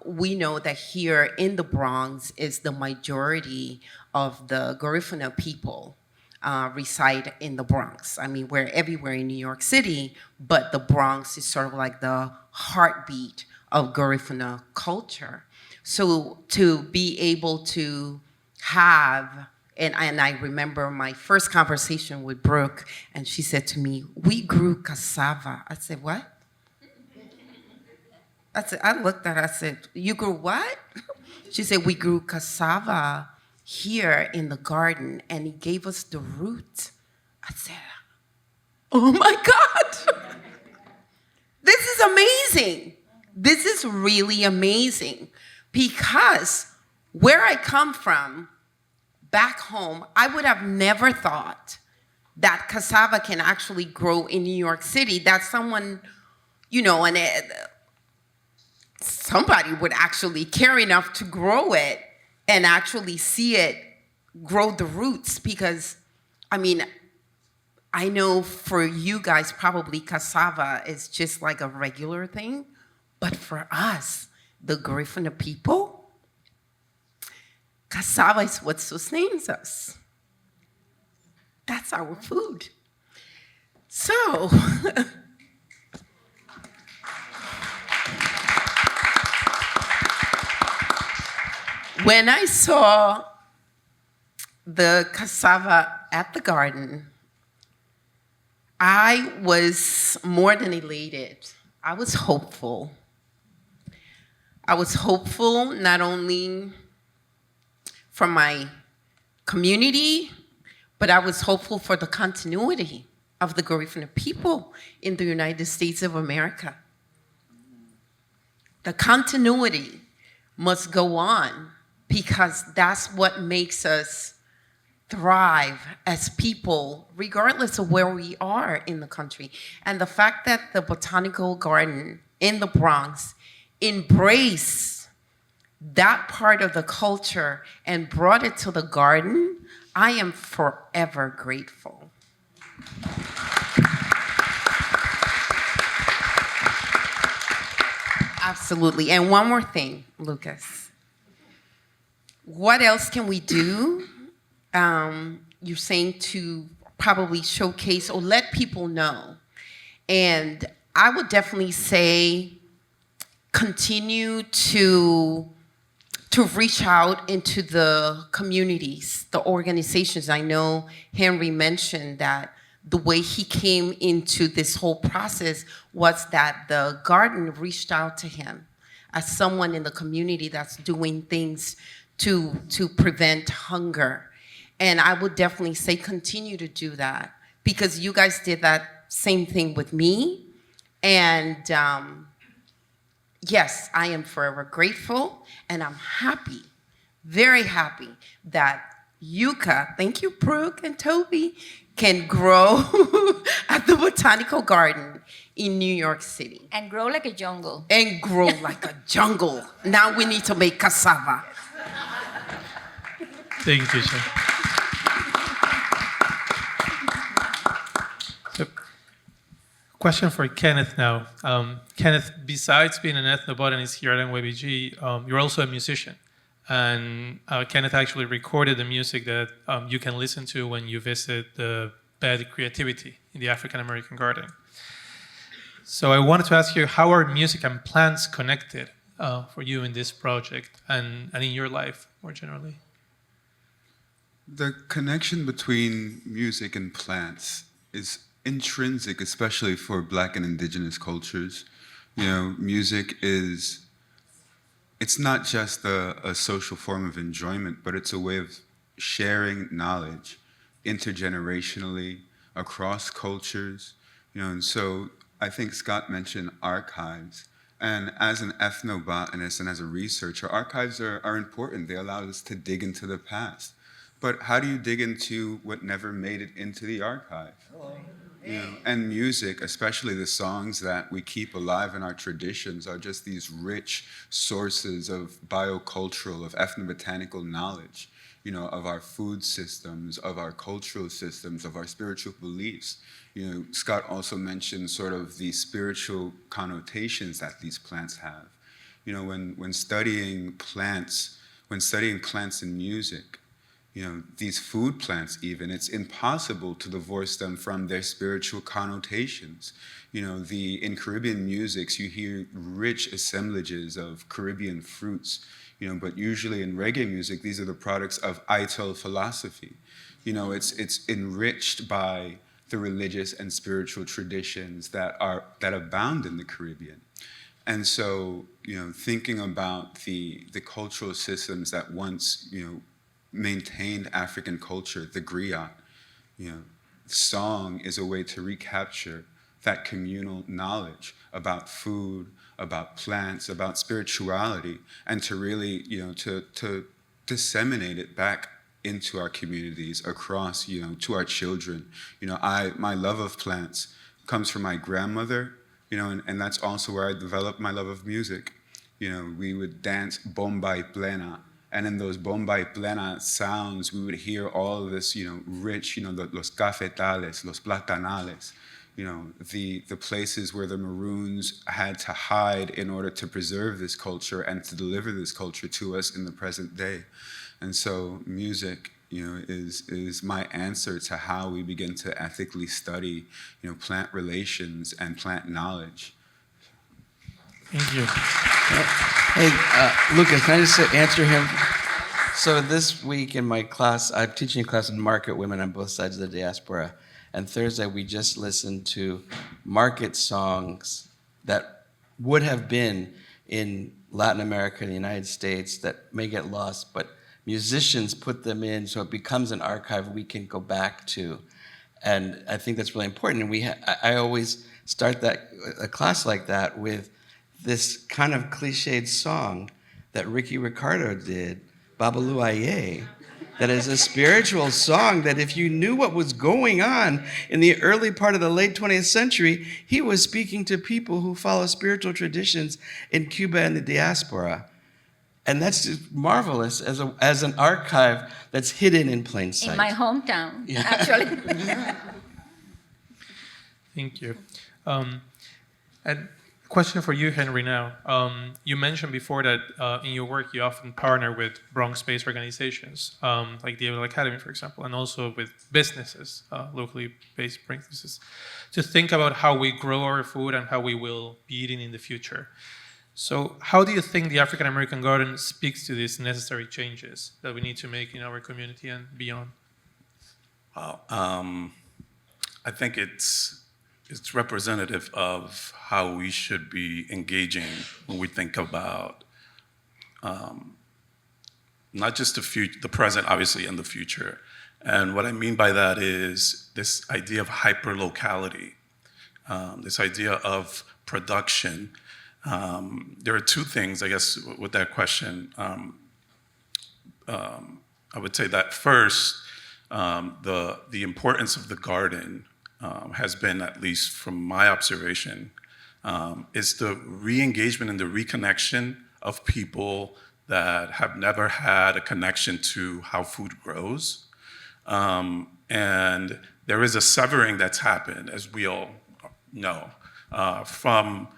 we know that here in the Bronx is the majority of the Garifuna people reside in the Bronx. I mean, we're everywhere in New York City, but the Bronx is sort of like the heartbeat of Garifuna culture. So to be able to have, and I remember my first conversation with Brooke, and she said to me, "We grew cassava." I said, "What?" I looked at her, I said, "You grew what?" She said, "We grew cassava here in the garden, and he gave us the root." I said, "Oh my God, this is amazing. This is really amazing." Because where I come from, back home, I would have never thought that cassava can actually grow in New York City, that someone, somebody would actually care enough to grow it and actually see it grow the roots. Because, I know for you guys, probably cassava is just like a regular thing, but for us, the Garifuna people, cassava is what sustains us. That's our food. So, when I saw the cassava at the garden, I was more than elated. I was hopeful. I was hopeful not only for my community, but I was hopeful for the continuity of the Garifuna people in the United States of America. The continuity must go on because that's what makes us thrive as people, regardless of where we are in the country. And the fact that the Botanical Garden in the Bronx embraced that part of the culture and brought it to the garden, I am forever grateful. Absolutely. And one more thing, Lucas. What else can we do? You're saying to probably showcase or let people know. And I would definitely say continue to reach out into the communities, the organizations. I know Henry mentioned that the way he came into this whole process was that the garden reached out to him as someone in the community that's doing things to prevent hunger. And I would definitely say continue to do that, because you guys did that same thing with me. And yes, I am forever grateful, and I'm happy, very happy that yucca, thank you, Brooke and Toby, can grow at the Botanical Garden in New York City. And grow like a jungle. And grow like a jungle. Now we need to make cassava. Thank you, teacher. So, question for Kenneth now. Kenneth, besides being an ethnobotanist here at NYBG, you're also a musician. And Kenneth actually recorded the music that you can listen to when you visit the Bed Creativity in the African American Garden. So I wanted to ask you, how are music and plants connected for you in this project and in your life more generally? The connection between music and plants is intrinsic, especially for Black and Indigenous cultures. You know, music is, it's not just a social form of enjoyment, but it's a way of sharing knowledge intergenerationally across cultures. You know, and so I think Scott mentioned archives. And as an ethnobotanist and as a researcher, archives are important. They allow us to dig into the past. But how do you dig into what never made it into the archive? You know, and music, especially the songs that we keep alive in our traditions, are just these rich sources of biocultural, of ethnobotanical knowledge, you know, of our food systems, of our cultural systems, of our spiritual beliefs. You know, Scott also mentioned sort of the spiritual connotations that these plants have. You know, when studying plants in music, you know, these food plants even, it's impossible to divorce them from their spiritual connotations. You know, in Caribbean musics, you hear rich assemblages of Caribbean fruits, you know, but usually in reggae music, these are the products of Ital philosophy. You know, it's enriched by the religious and spiritual traditions that abound in the Caribbean. And so, you know, thinking about the cultural systems that once, you know, maintained African culture, the griot, you know, song is a way to recapture that communal knowledge about food, about plants, about spirituality, and to really, you know, to disseminate it back into our communities, across, you know, to our children. You know, my love of plants comes from my grandmother, you know, and that's also where I developed my love of music. You know, we would dance bomba y plena, and in those bomba y plena sounds, we would hear all of this, you know, rich, you know, los cafetales, los platanales, you know, the places where the Maroons had to hide in order to preserve this culture and to deliver this culture to us in the present day. And so music, you know, is my answer to how we begin to ethically study, you know, plant relations and plant knowledge. Thank you. Hey, Lucas, can I just answer him? So this week in my class, I'm teaching a class on market women on both sides of the diaspora. And Thursday, we just listened to market songs that would have been in Latin America and the United States that may get lost, but musicians put them in so it becomes an archive we can go back to. And I think that's really important. And I always start a class like that with this kind of cliched song that Ricky Ricardo did, Babalu Aye, that is a spiritual song that if you knew what was going on in the early part of the late 20th century, he was speaking to people who follow spiritual traditions in Cuba and the diaspora. And that's just marvelous as an archive that's hidden in plain sight. In my hometown, Yeah. actually. Thank you. And question for you, Henry, now. You mentioned before that in your work you often partner with Bronx-based organizations, like the Able Academy, for example, and also with businesses, locally based businesses, to think about how we grow our food and how we will be eating in the future. So how do you think the African American Garden speaks to these necessary changes that we need to make in our community and beyond? Wow. I think it's representative of how we should be engaging when we think about not just the present, obviously, and the future. And what I mean by that is this idea of hyperlocality, this idea of production. There are two things, I guess, with that question. I would say that first, the importance of the garden has been, at least from my observation, is the re-engagement and the reconnection of people that have never had a connection to how food grows. And there is a severing that's happened, as we all know, from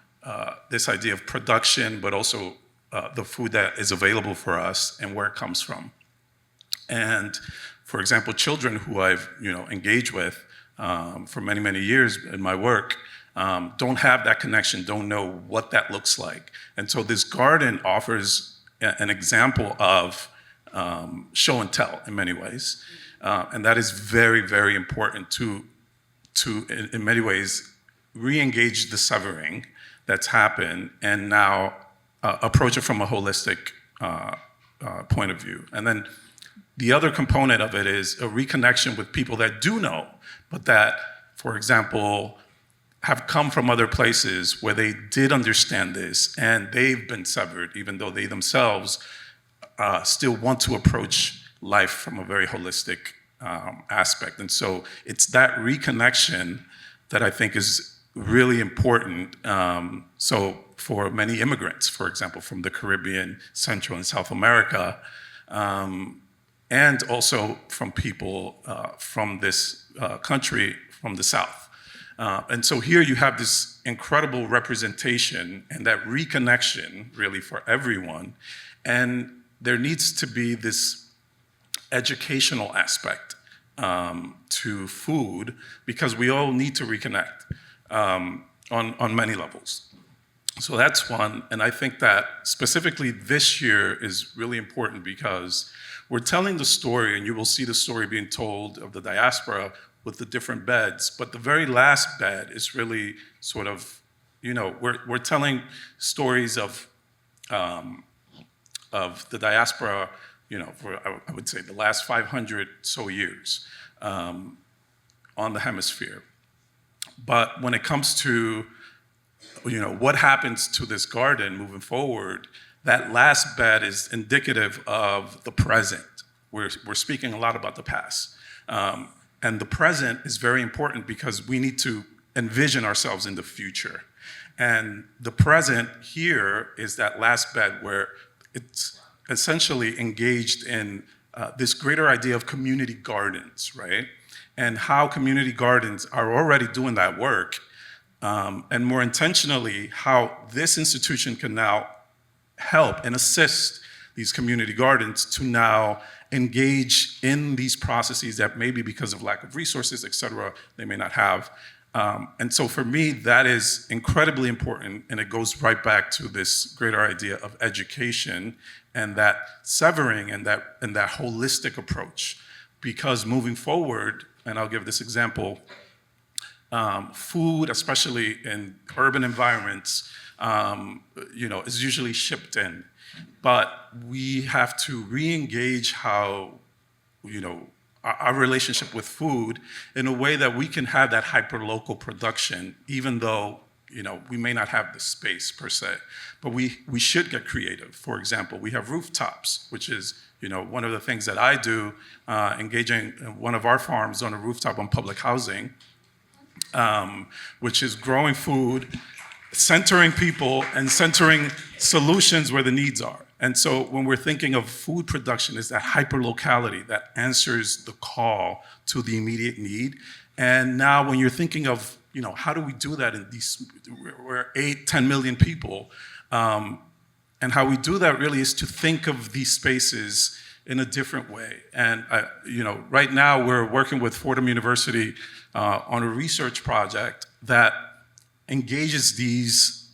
this idea of production, but also the food that is available for us and where it comes from. And for example, children who I've engaged with for many, many years in my work don't have that connection, don't know what that looks like. And so this garden offers an example of show and tell in many ways. And that is very, very important to in many ways, re-engage the severing that's happened and now approach it from a holistic point of view. And then the other component of it is a reconnection with people that do know, but that, for example, have come from other places where they did understand this and they've been severed, even though they themselves still want to approach life from a very holistic aspect. And so it's that reconnection that I think is really important. So for many immigrants, for example, from the Caribbean, Central and South America, and also from people from this country, from the South. And so here you have this incredible representation and that reconnection really for everyone. And there needs to be this educational aspect to food because we all need to reconnect on many levels. So that's one, and I think that specifically this year is really important because we're telling the story, and you will see the story being told of the diaspora with the different beds, but the very last bed is really sort of, we're telling stories of the diaspora, for I would say the last 500 so years on the hemisphere. But when it comes to, what happens to this garden moving forward, that last bed is indicative of the present. We're speaking a lot about the past. And the present is very important because we need to envision ourselves in the future. And the present here is that last bed where it's essentially engaged in this greater idea of community gardens, right? And how community gardens are already doing that work, and more intentionally, how this institution can now help and assist these community gardens to now engage in these processes that maybe because of lack of resources, et cetera, they may not have. And so for me, that is incredibly important, and it goes right back to this greater idea of education and that severing and that holistic approach. Because moving forward, and I'll give this example, food, especially in urban environments, is usually shipped in. But we have to re-engage how, our relationship with food in a way that we can have that hyper-local production, even though, we may not have the space per se. But we should get creative. For example, we have rooftops, which is One of the things that I do, engaging one of our farms on a rooftop on public housing, which is growing food, centering people, and centering solutions where the needs are. And so when we're thinking of food production, it's that hyperlocality that answers the call to the immediate need. And now when you're thinking of, how do we do that in these, we're 8-10 million people, and how we do that really is to think of these spaces in a different way. And right now we're working with Fordham University on a research project that engages these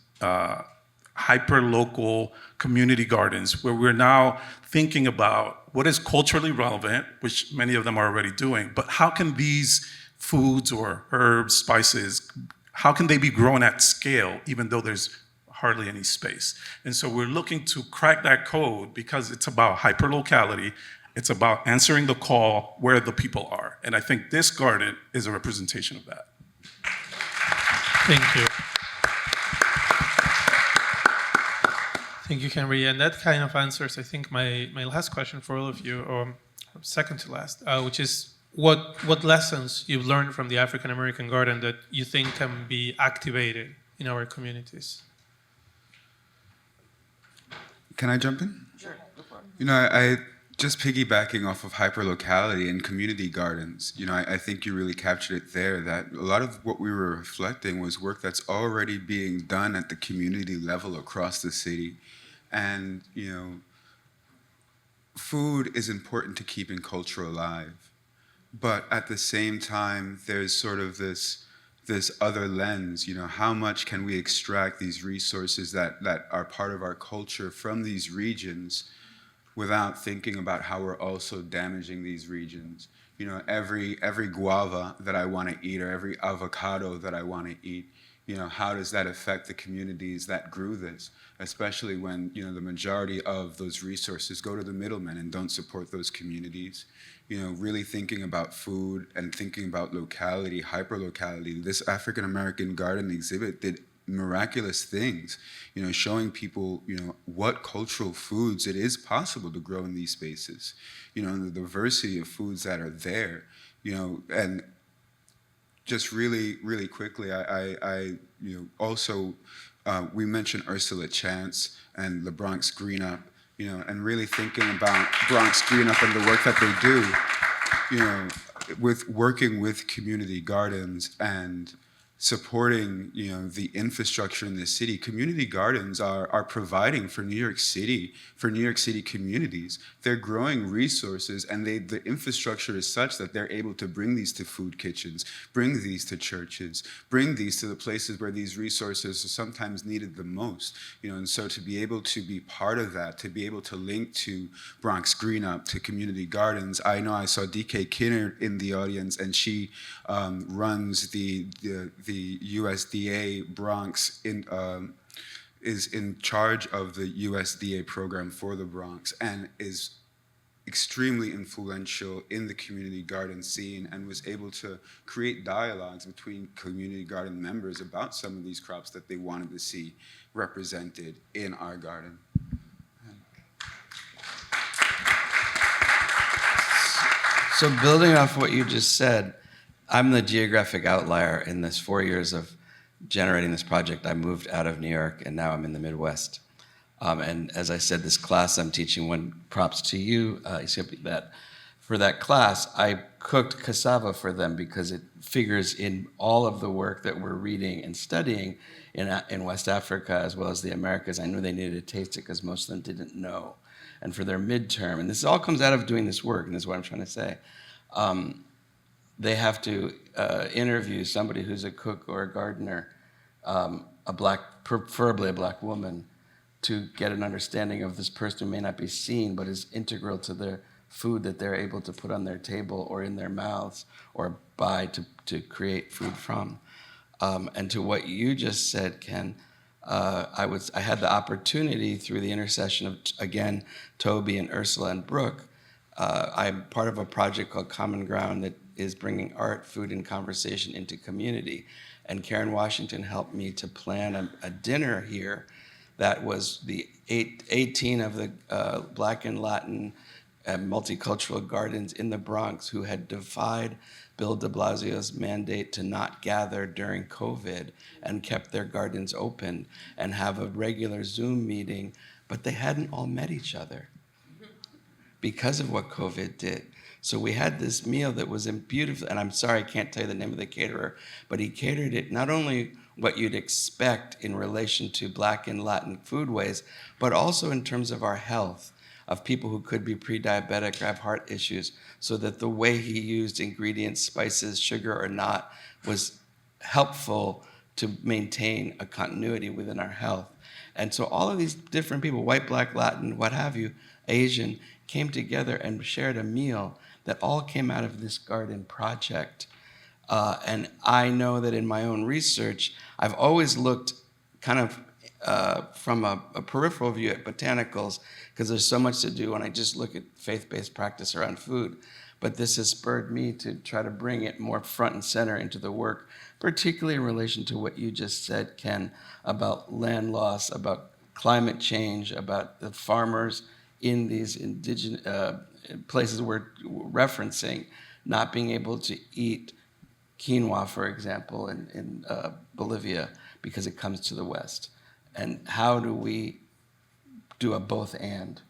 hyper-local community gardens, where we're now thinking about what is culturally relevant, which many of them are already doing, but how can these foods or herbs, spices, how can they be grown at scale, even though there's hardly any space? And so we're looking to crack that code because it's about hyperlocality, it's about answering the call where the people are. And I think this garden is a representation of that. Thank you. Thank you, Henry. And that kind of answers, I think, my last question for all of you, or second to last, which is what lessons you've learned from the African American garden that you think can be activated in our communities? Can I jump in? Sure, go for it. I just piggybacking off of hyperlocality and community gardens, I think you really captured it there, that a lot of what we were reflecting was work that's already being done at the community level across the city. And, food is important to keeping culture alive. But at the same time, there's sort of this other lens, how much can we extract these resources that are part of our culture from these regions without thinking about how we're also damaging these regions. Every guava that I want to eat, or every avocado that I want to eat, how does that affect the communities that grew this? Especially when, the majority of those resources go to the middlemen and don't support those communities. Really thinking about food and thinking about locality, hyperlocality. This African American garden exhibit did miraculous things, showing people, what cultural foods it is possible to grow in these spaces, and the diversity of foods that are there, and just really, really quickly, I also, we mentioned Ursula Chance and the Bronx Green Up, and really thinking about Bronx Green Up and the work that they do, with working with community gardens and supporting, the infrastructure in the city. Community gardens are providing for New York City communities. They're growing resources, and the infrastructure is such that they're able to bring these to food kitchens, bring these to churches, bring these to the places where these resources are sometimes needed the most. And so to be able to be part of that, to be able to link to Bronx Green Up, to community gardens. I know I saw DK Kinner in the audience, and she runs the USDA Bronx is in charge of the USDA program for the Bronx, and is extremely influential in the community garden scene, and was able to create dialogues between community garden members about some of these crops that they wanted to see represented in our garden. So building off what you just said, I'm the geographic outlier in this 4 years of generating this project. I moved out of New York, and now I'm in the Midwest. And as I said, this class I'm teaching, one props to you, that for that class, I cooked cassava for them because it figures in all of the work that we're reading and studying in West Africa as well as the Americas. I knew they needed to taste it because most of them didn't know. And for their midterm, and this all comes out of doing this work, and this is what I'm trying to say, they have to interview somebody who's a cook or a gardener, preferably a black woman, to get an understanding of this person who may not be seen, but is integral to their food that they're able to put on their table or in their mouths or buy to create food from. And to what you just said, Ken, I had the opportunity through the intercession of, again, Toby and Ursula and Brooke. I'm part of a project called Common Ground that is bringing art, food, and conversation into community. And Karen Washington helped me to plan a dinner here that was the 18 of the Black and Latin multicultural gardens in the Bronx who had defied Bill de Blasio's mandate to not gather during COVID and kept their gardens open and have a regular Zoom meeting, but they hadn't all met each other because of what COVID did. So we had this meal that was beautiful, and I'm sorry I can't tell you the name of the caterer, but he catered it not only what you'd expect in relation to Black and Latin foodways, but also in terms of our health, of people who could be pre-diabetic or have heart issues, so that the way he used ingredients, spices, sugar or not, was helpful to maintain a continuity within our health. And so all of these different people, white, Black, Latin, what have you, Asian, came together and shared a meal that all came out of this garden project. And I know that in my own research, I've always looked kind of from a peripheral view at botanicals, because there's so much to do when I just look at faith-based practice around food. But this has spurred me to try to bring it more front and center into the work, particularly in relation to what you just said, Ken, about land loss, about climate change, about the farmers in these indigenous places we're referencing not being able to eat quinoa, for example, in Bolivia because it comes to the West. And how do we do a both and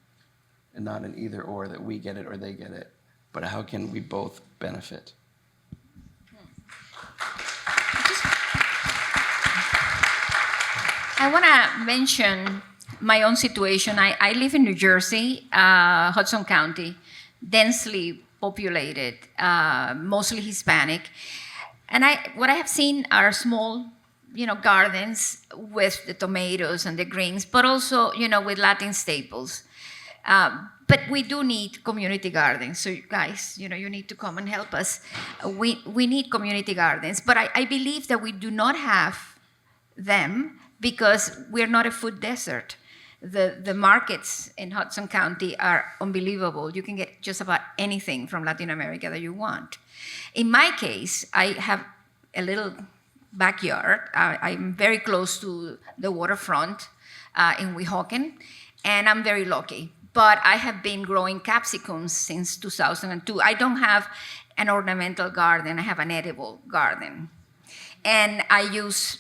not an either or, that we get it or they get it, but how can we both benefit? I want to mention my own situation. I live in New Jersey, Hudson County, densely populated, mostly Hispanic. And what I have seen are small, gardens with the tomatoes and the greens, but also, with Latin staples. But we do need community gardens. So you guys, you need to come and help us. We need community gardens, but I believe that we do not have them because we're not a food desert. The markets in Hudson County are unbelievable. You can get just about anything from Latin America that you want. In my case, I have a little backyard. I'm very close to the waterfront in Weehawken, and I'm very lucky. But I have been growing capsicums since 2002. I don't have an ornamental garden. I have an edible garden. And I use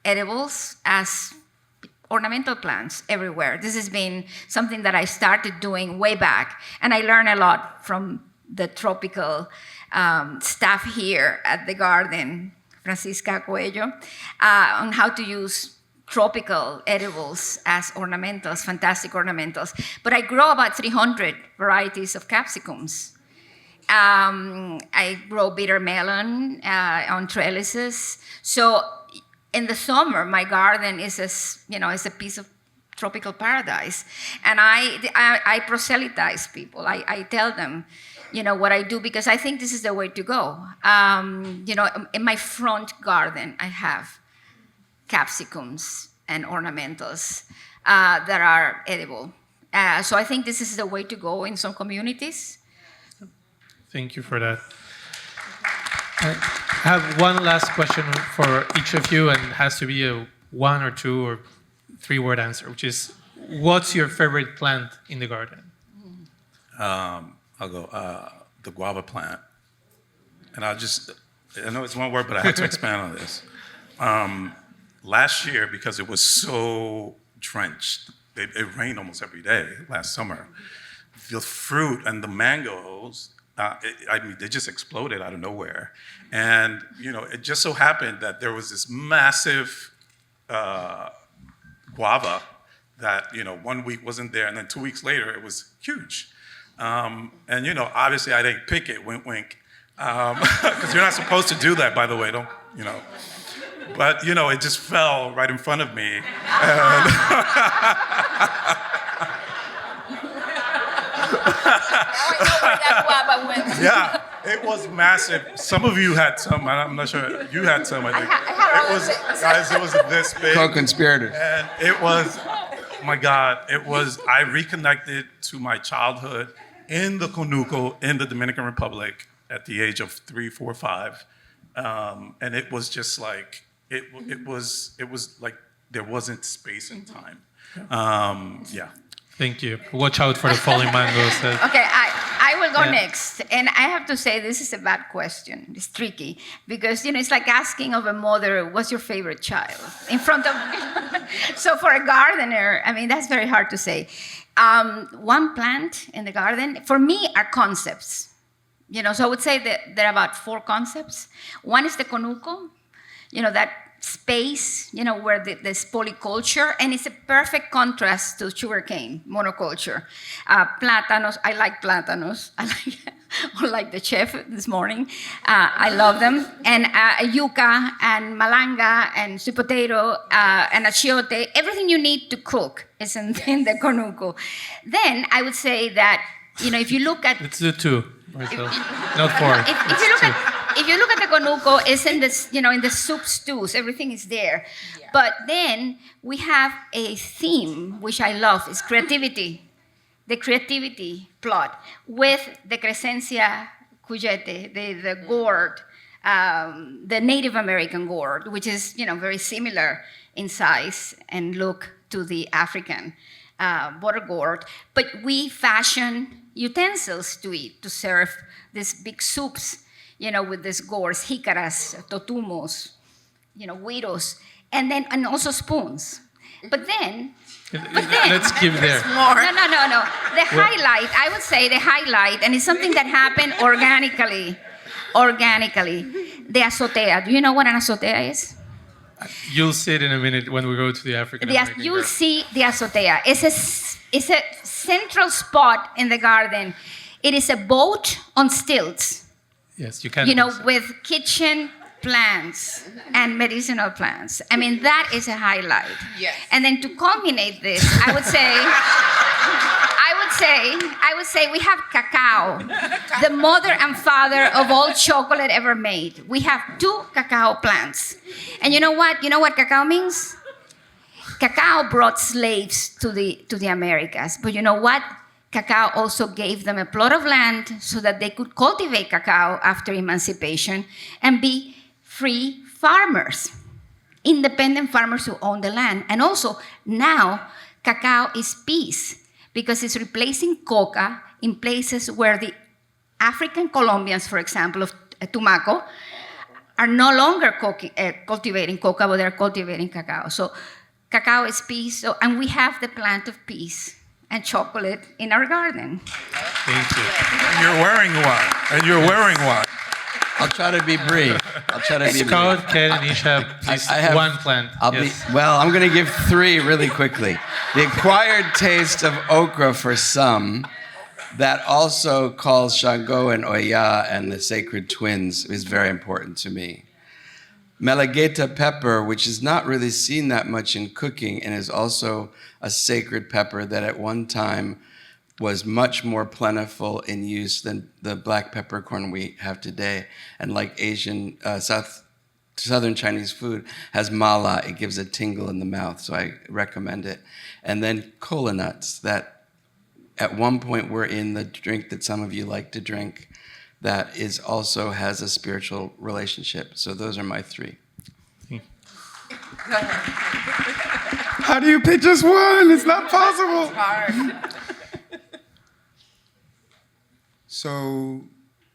edibles as ornamental plants everywhere. This has been something that I started doing way back. And I learned a lot from the tropical staff here at the garden, Francisca Cuello, on how to use tropical edibles as ornamentals, fantastic ornamentals. But I grow about 300 varieties of capsicums. I grow bitter melon on trellises. So in the summer, my garden is is a piece of tropical paradise. And I proselytize people. I tell them, what I do, because I think this is the way to go. In my front garden, I have capsicums and ornamentals that are edible. So I think this is the way to go in some communities. Thank you for that. I have one last question for each of you, and it has to be a 1 or 2 or 3 word answer, which is, what's your favorite plant in the garden? I'll go the guava plant. And I know it's one word, but I have to expand on this. Last year, because it was so drenched, it rained almost every day last summer. The fruit and the mangoes, they just exploded out of nowhere. And, it just so happened that there was this massive guava that, 1 week wasn't there, and then 2 weeks later, it was huge. And, obviously I didn't pick it, wink, wink. Because you're not supposed to do that, by the way, don't. But, it just fell right in front of me. And yeah, it was massive. Some of you had some, I'm not sure. You had some, I think. It was this big. Co-conspirator. And it was, oh my God, I reconnected to my childhood in the Conuco, in the Dominican Republic, at the age of 3, 4, 5. And it was just like, it was like there wasn't space and time. Yeah. Thank you. Watch out for the falling mangoes. Okay, I will go Yeah. next. And I have to say, this is a bad question. It's tricky because, it's like asking of a mother, what's your favorite child? In front of... So for a gardener, that's very hard to say. One plant in the garden, for me, are concepts. So I would say that there are about 4 concepts. One is the conuco, that space, where there's polyculture, and it's a perfect contrast to sugarcane monoculture. Plátanos, I like plátanos. Like the chef this morning. I love them. And yuca and malanga and sweet potato and achiote, everything you need to cook is in the conuco. Then I would say that, if you look at... It's the 2, Marcel. Not 4. If you look at the conuco, it's in this, in the soup stews, everything is there. Yeah. But then we have a theme, which I love, is creativity. The creativity plot with the Crescencia cujete, the gourd, the Native American gourd, which is, very similar in size and look to the African butter gourd. But we fashion utensils to eat, to serve these big soups, with these gourds, jicaras, totumos, güiros, and also spoons. But then, let's keep there. No. The highlight, I would say the highlight, and it's something that happened organically, the azotea. Do you know what an azotea is? You'll see it in a minute when we go to the African American You'll garden. see the azotea. It's a central spot in the garden. It is a boat on stilts. Yes, you can. With kitchen plants and medicinal plants. That is a highlight. Yes. And then to culminate this, I would say we have cacao, the mother and father of all chocolate ever made. We have 2 cacao plants. And you know what? You know what cacao means? Cacao brought slaves to the Americas. But you know what? Cacao also gave them a plot of land so that they could cultivate cacao after emancipation and be free farmers, independent farmers who own the land. And also, now, cacao is peace because it's replacing coca in places where the African Colombians, for example, of Tumaco, are no longer cultivating coca, but they're cultivating cacao. So cacao is peace, and we have the plant of peace and chocolate in our garden. Thank you. And you're wearing one. I'll try to be brief. Scott, Ken, and Isha, please, I have 1 plant. I'm going to give 3 really quickly. The acquired taste of okra for some, that also calls Shango and Oya and the sacred twins, is very important to me. Malagueta pepper, which is not really seen that much in cooking and is also a sacred pepper that at one time was much more plentiful in use than the black peppercorn we have today. And like Asian, Southern Chinese food has mala, it gives a tingle in the mouth, so I recommend it. And then kola nuts, that at one point were in the drink that some of you like to drink, that is also has a spiritual relationship. So those are my 3. How do you pick just one? It's not possible. It's hard. So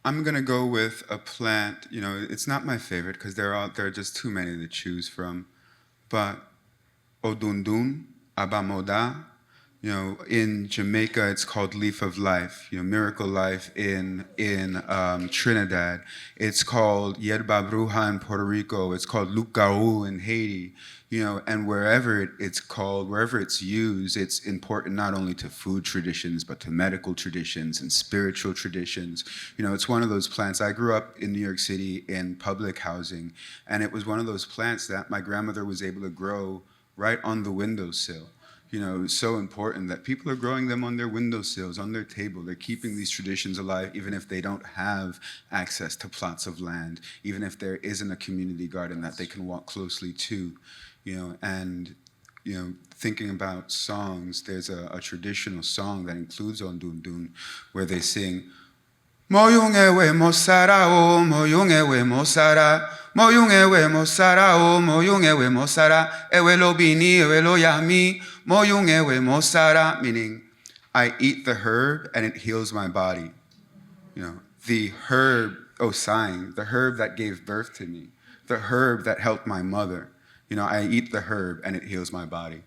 I'm gonna go with a plant. It's not my favorite because there are just too many to choose from. But odundun, abamoda, in Jamaica it's called leaf of life. Miracle life in Trinidad. It's called yerba bruja in Puerto Rico. It's called lucaú in Haiti. And wherever it's used, it's important not only to food traditions, but to medical traditions and spiritual traditions. It's one of those plants. I grew up in New York City in public housing, and it was one of those plants that my grandmother was able to grow right on the windowsill. It's so important that people are growing them on their windowsills, on their table. They're keeping these traditions alive, even if they don't have access to plots of land, even if there isn't a community garden that they can walk closely to. Thinking about songs, there's a traditional song that includes Ondundun where they sing, Moyungewe Mosara o Moyungewe Mosara, Moyungewe Mosara o Moyungewe Mosara, Ewe lo bini, Ewe lo yami, Moyungewe Mosara, meaning I eat the herb and it heals my body. You know, the herb, Osai, the herb that gave birth to me, the herb that helped my mother. You know, I eat the herb and it heals my body.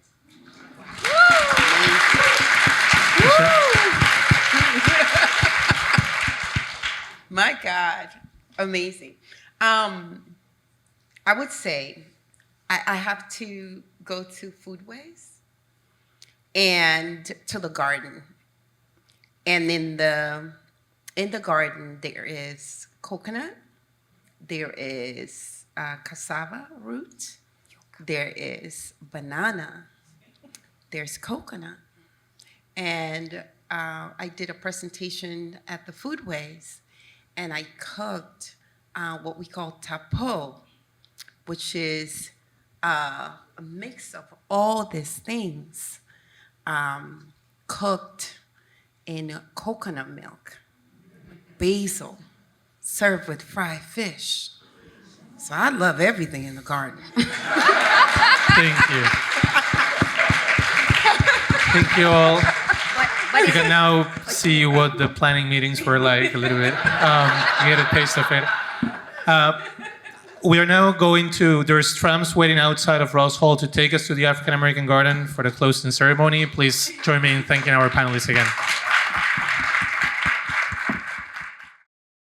My God, amazing. I would say I have to go to Foodways and to the garden. And in the garden, there is coconut, there is cassava root, there is banana, there's coconut. And I did a presentation at the Foodways, and I cooked what we call tapo, which is a mix of all these things cooked in coconut milk, basil, served with fried fish. So I love everything in the garden. Thank you. Thank you all. You can now see what the planning meetings were like a little bit. You get a taste of it. We are now going to, there's trams waiting outside of Ross Hall to take us to the African American Garden for the closing ceremony. Please join me in thanking our panelists again.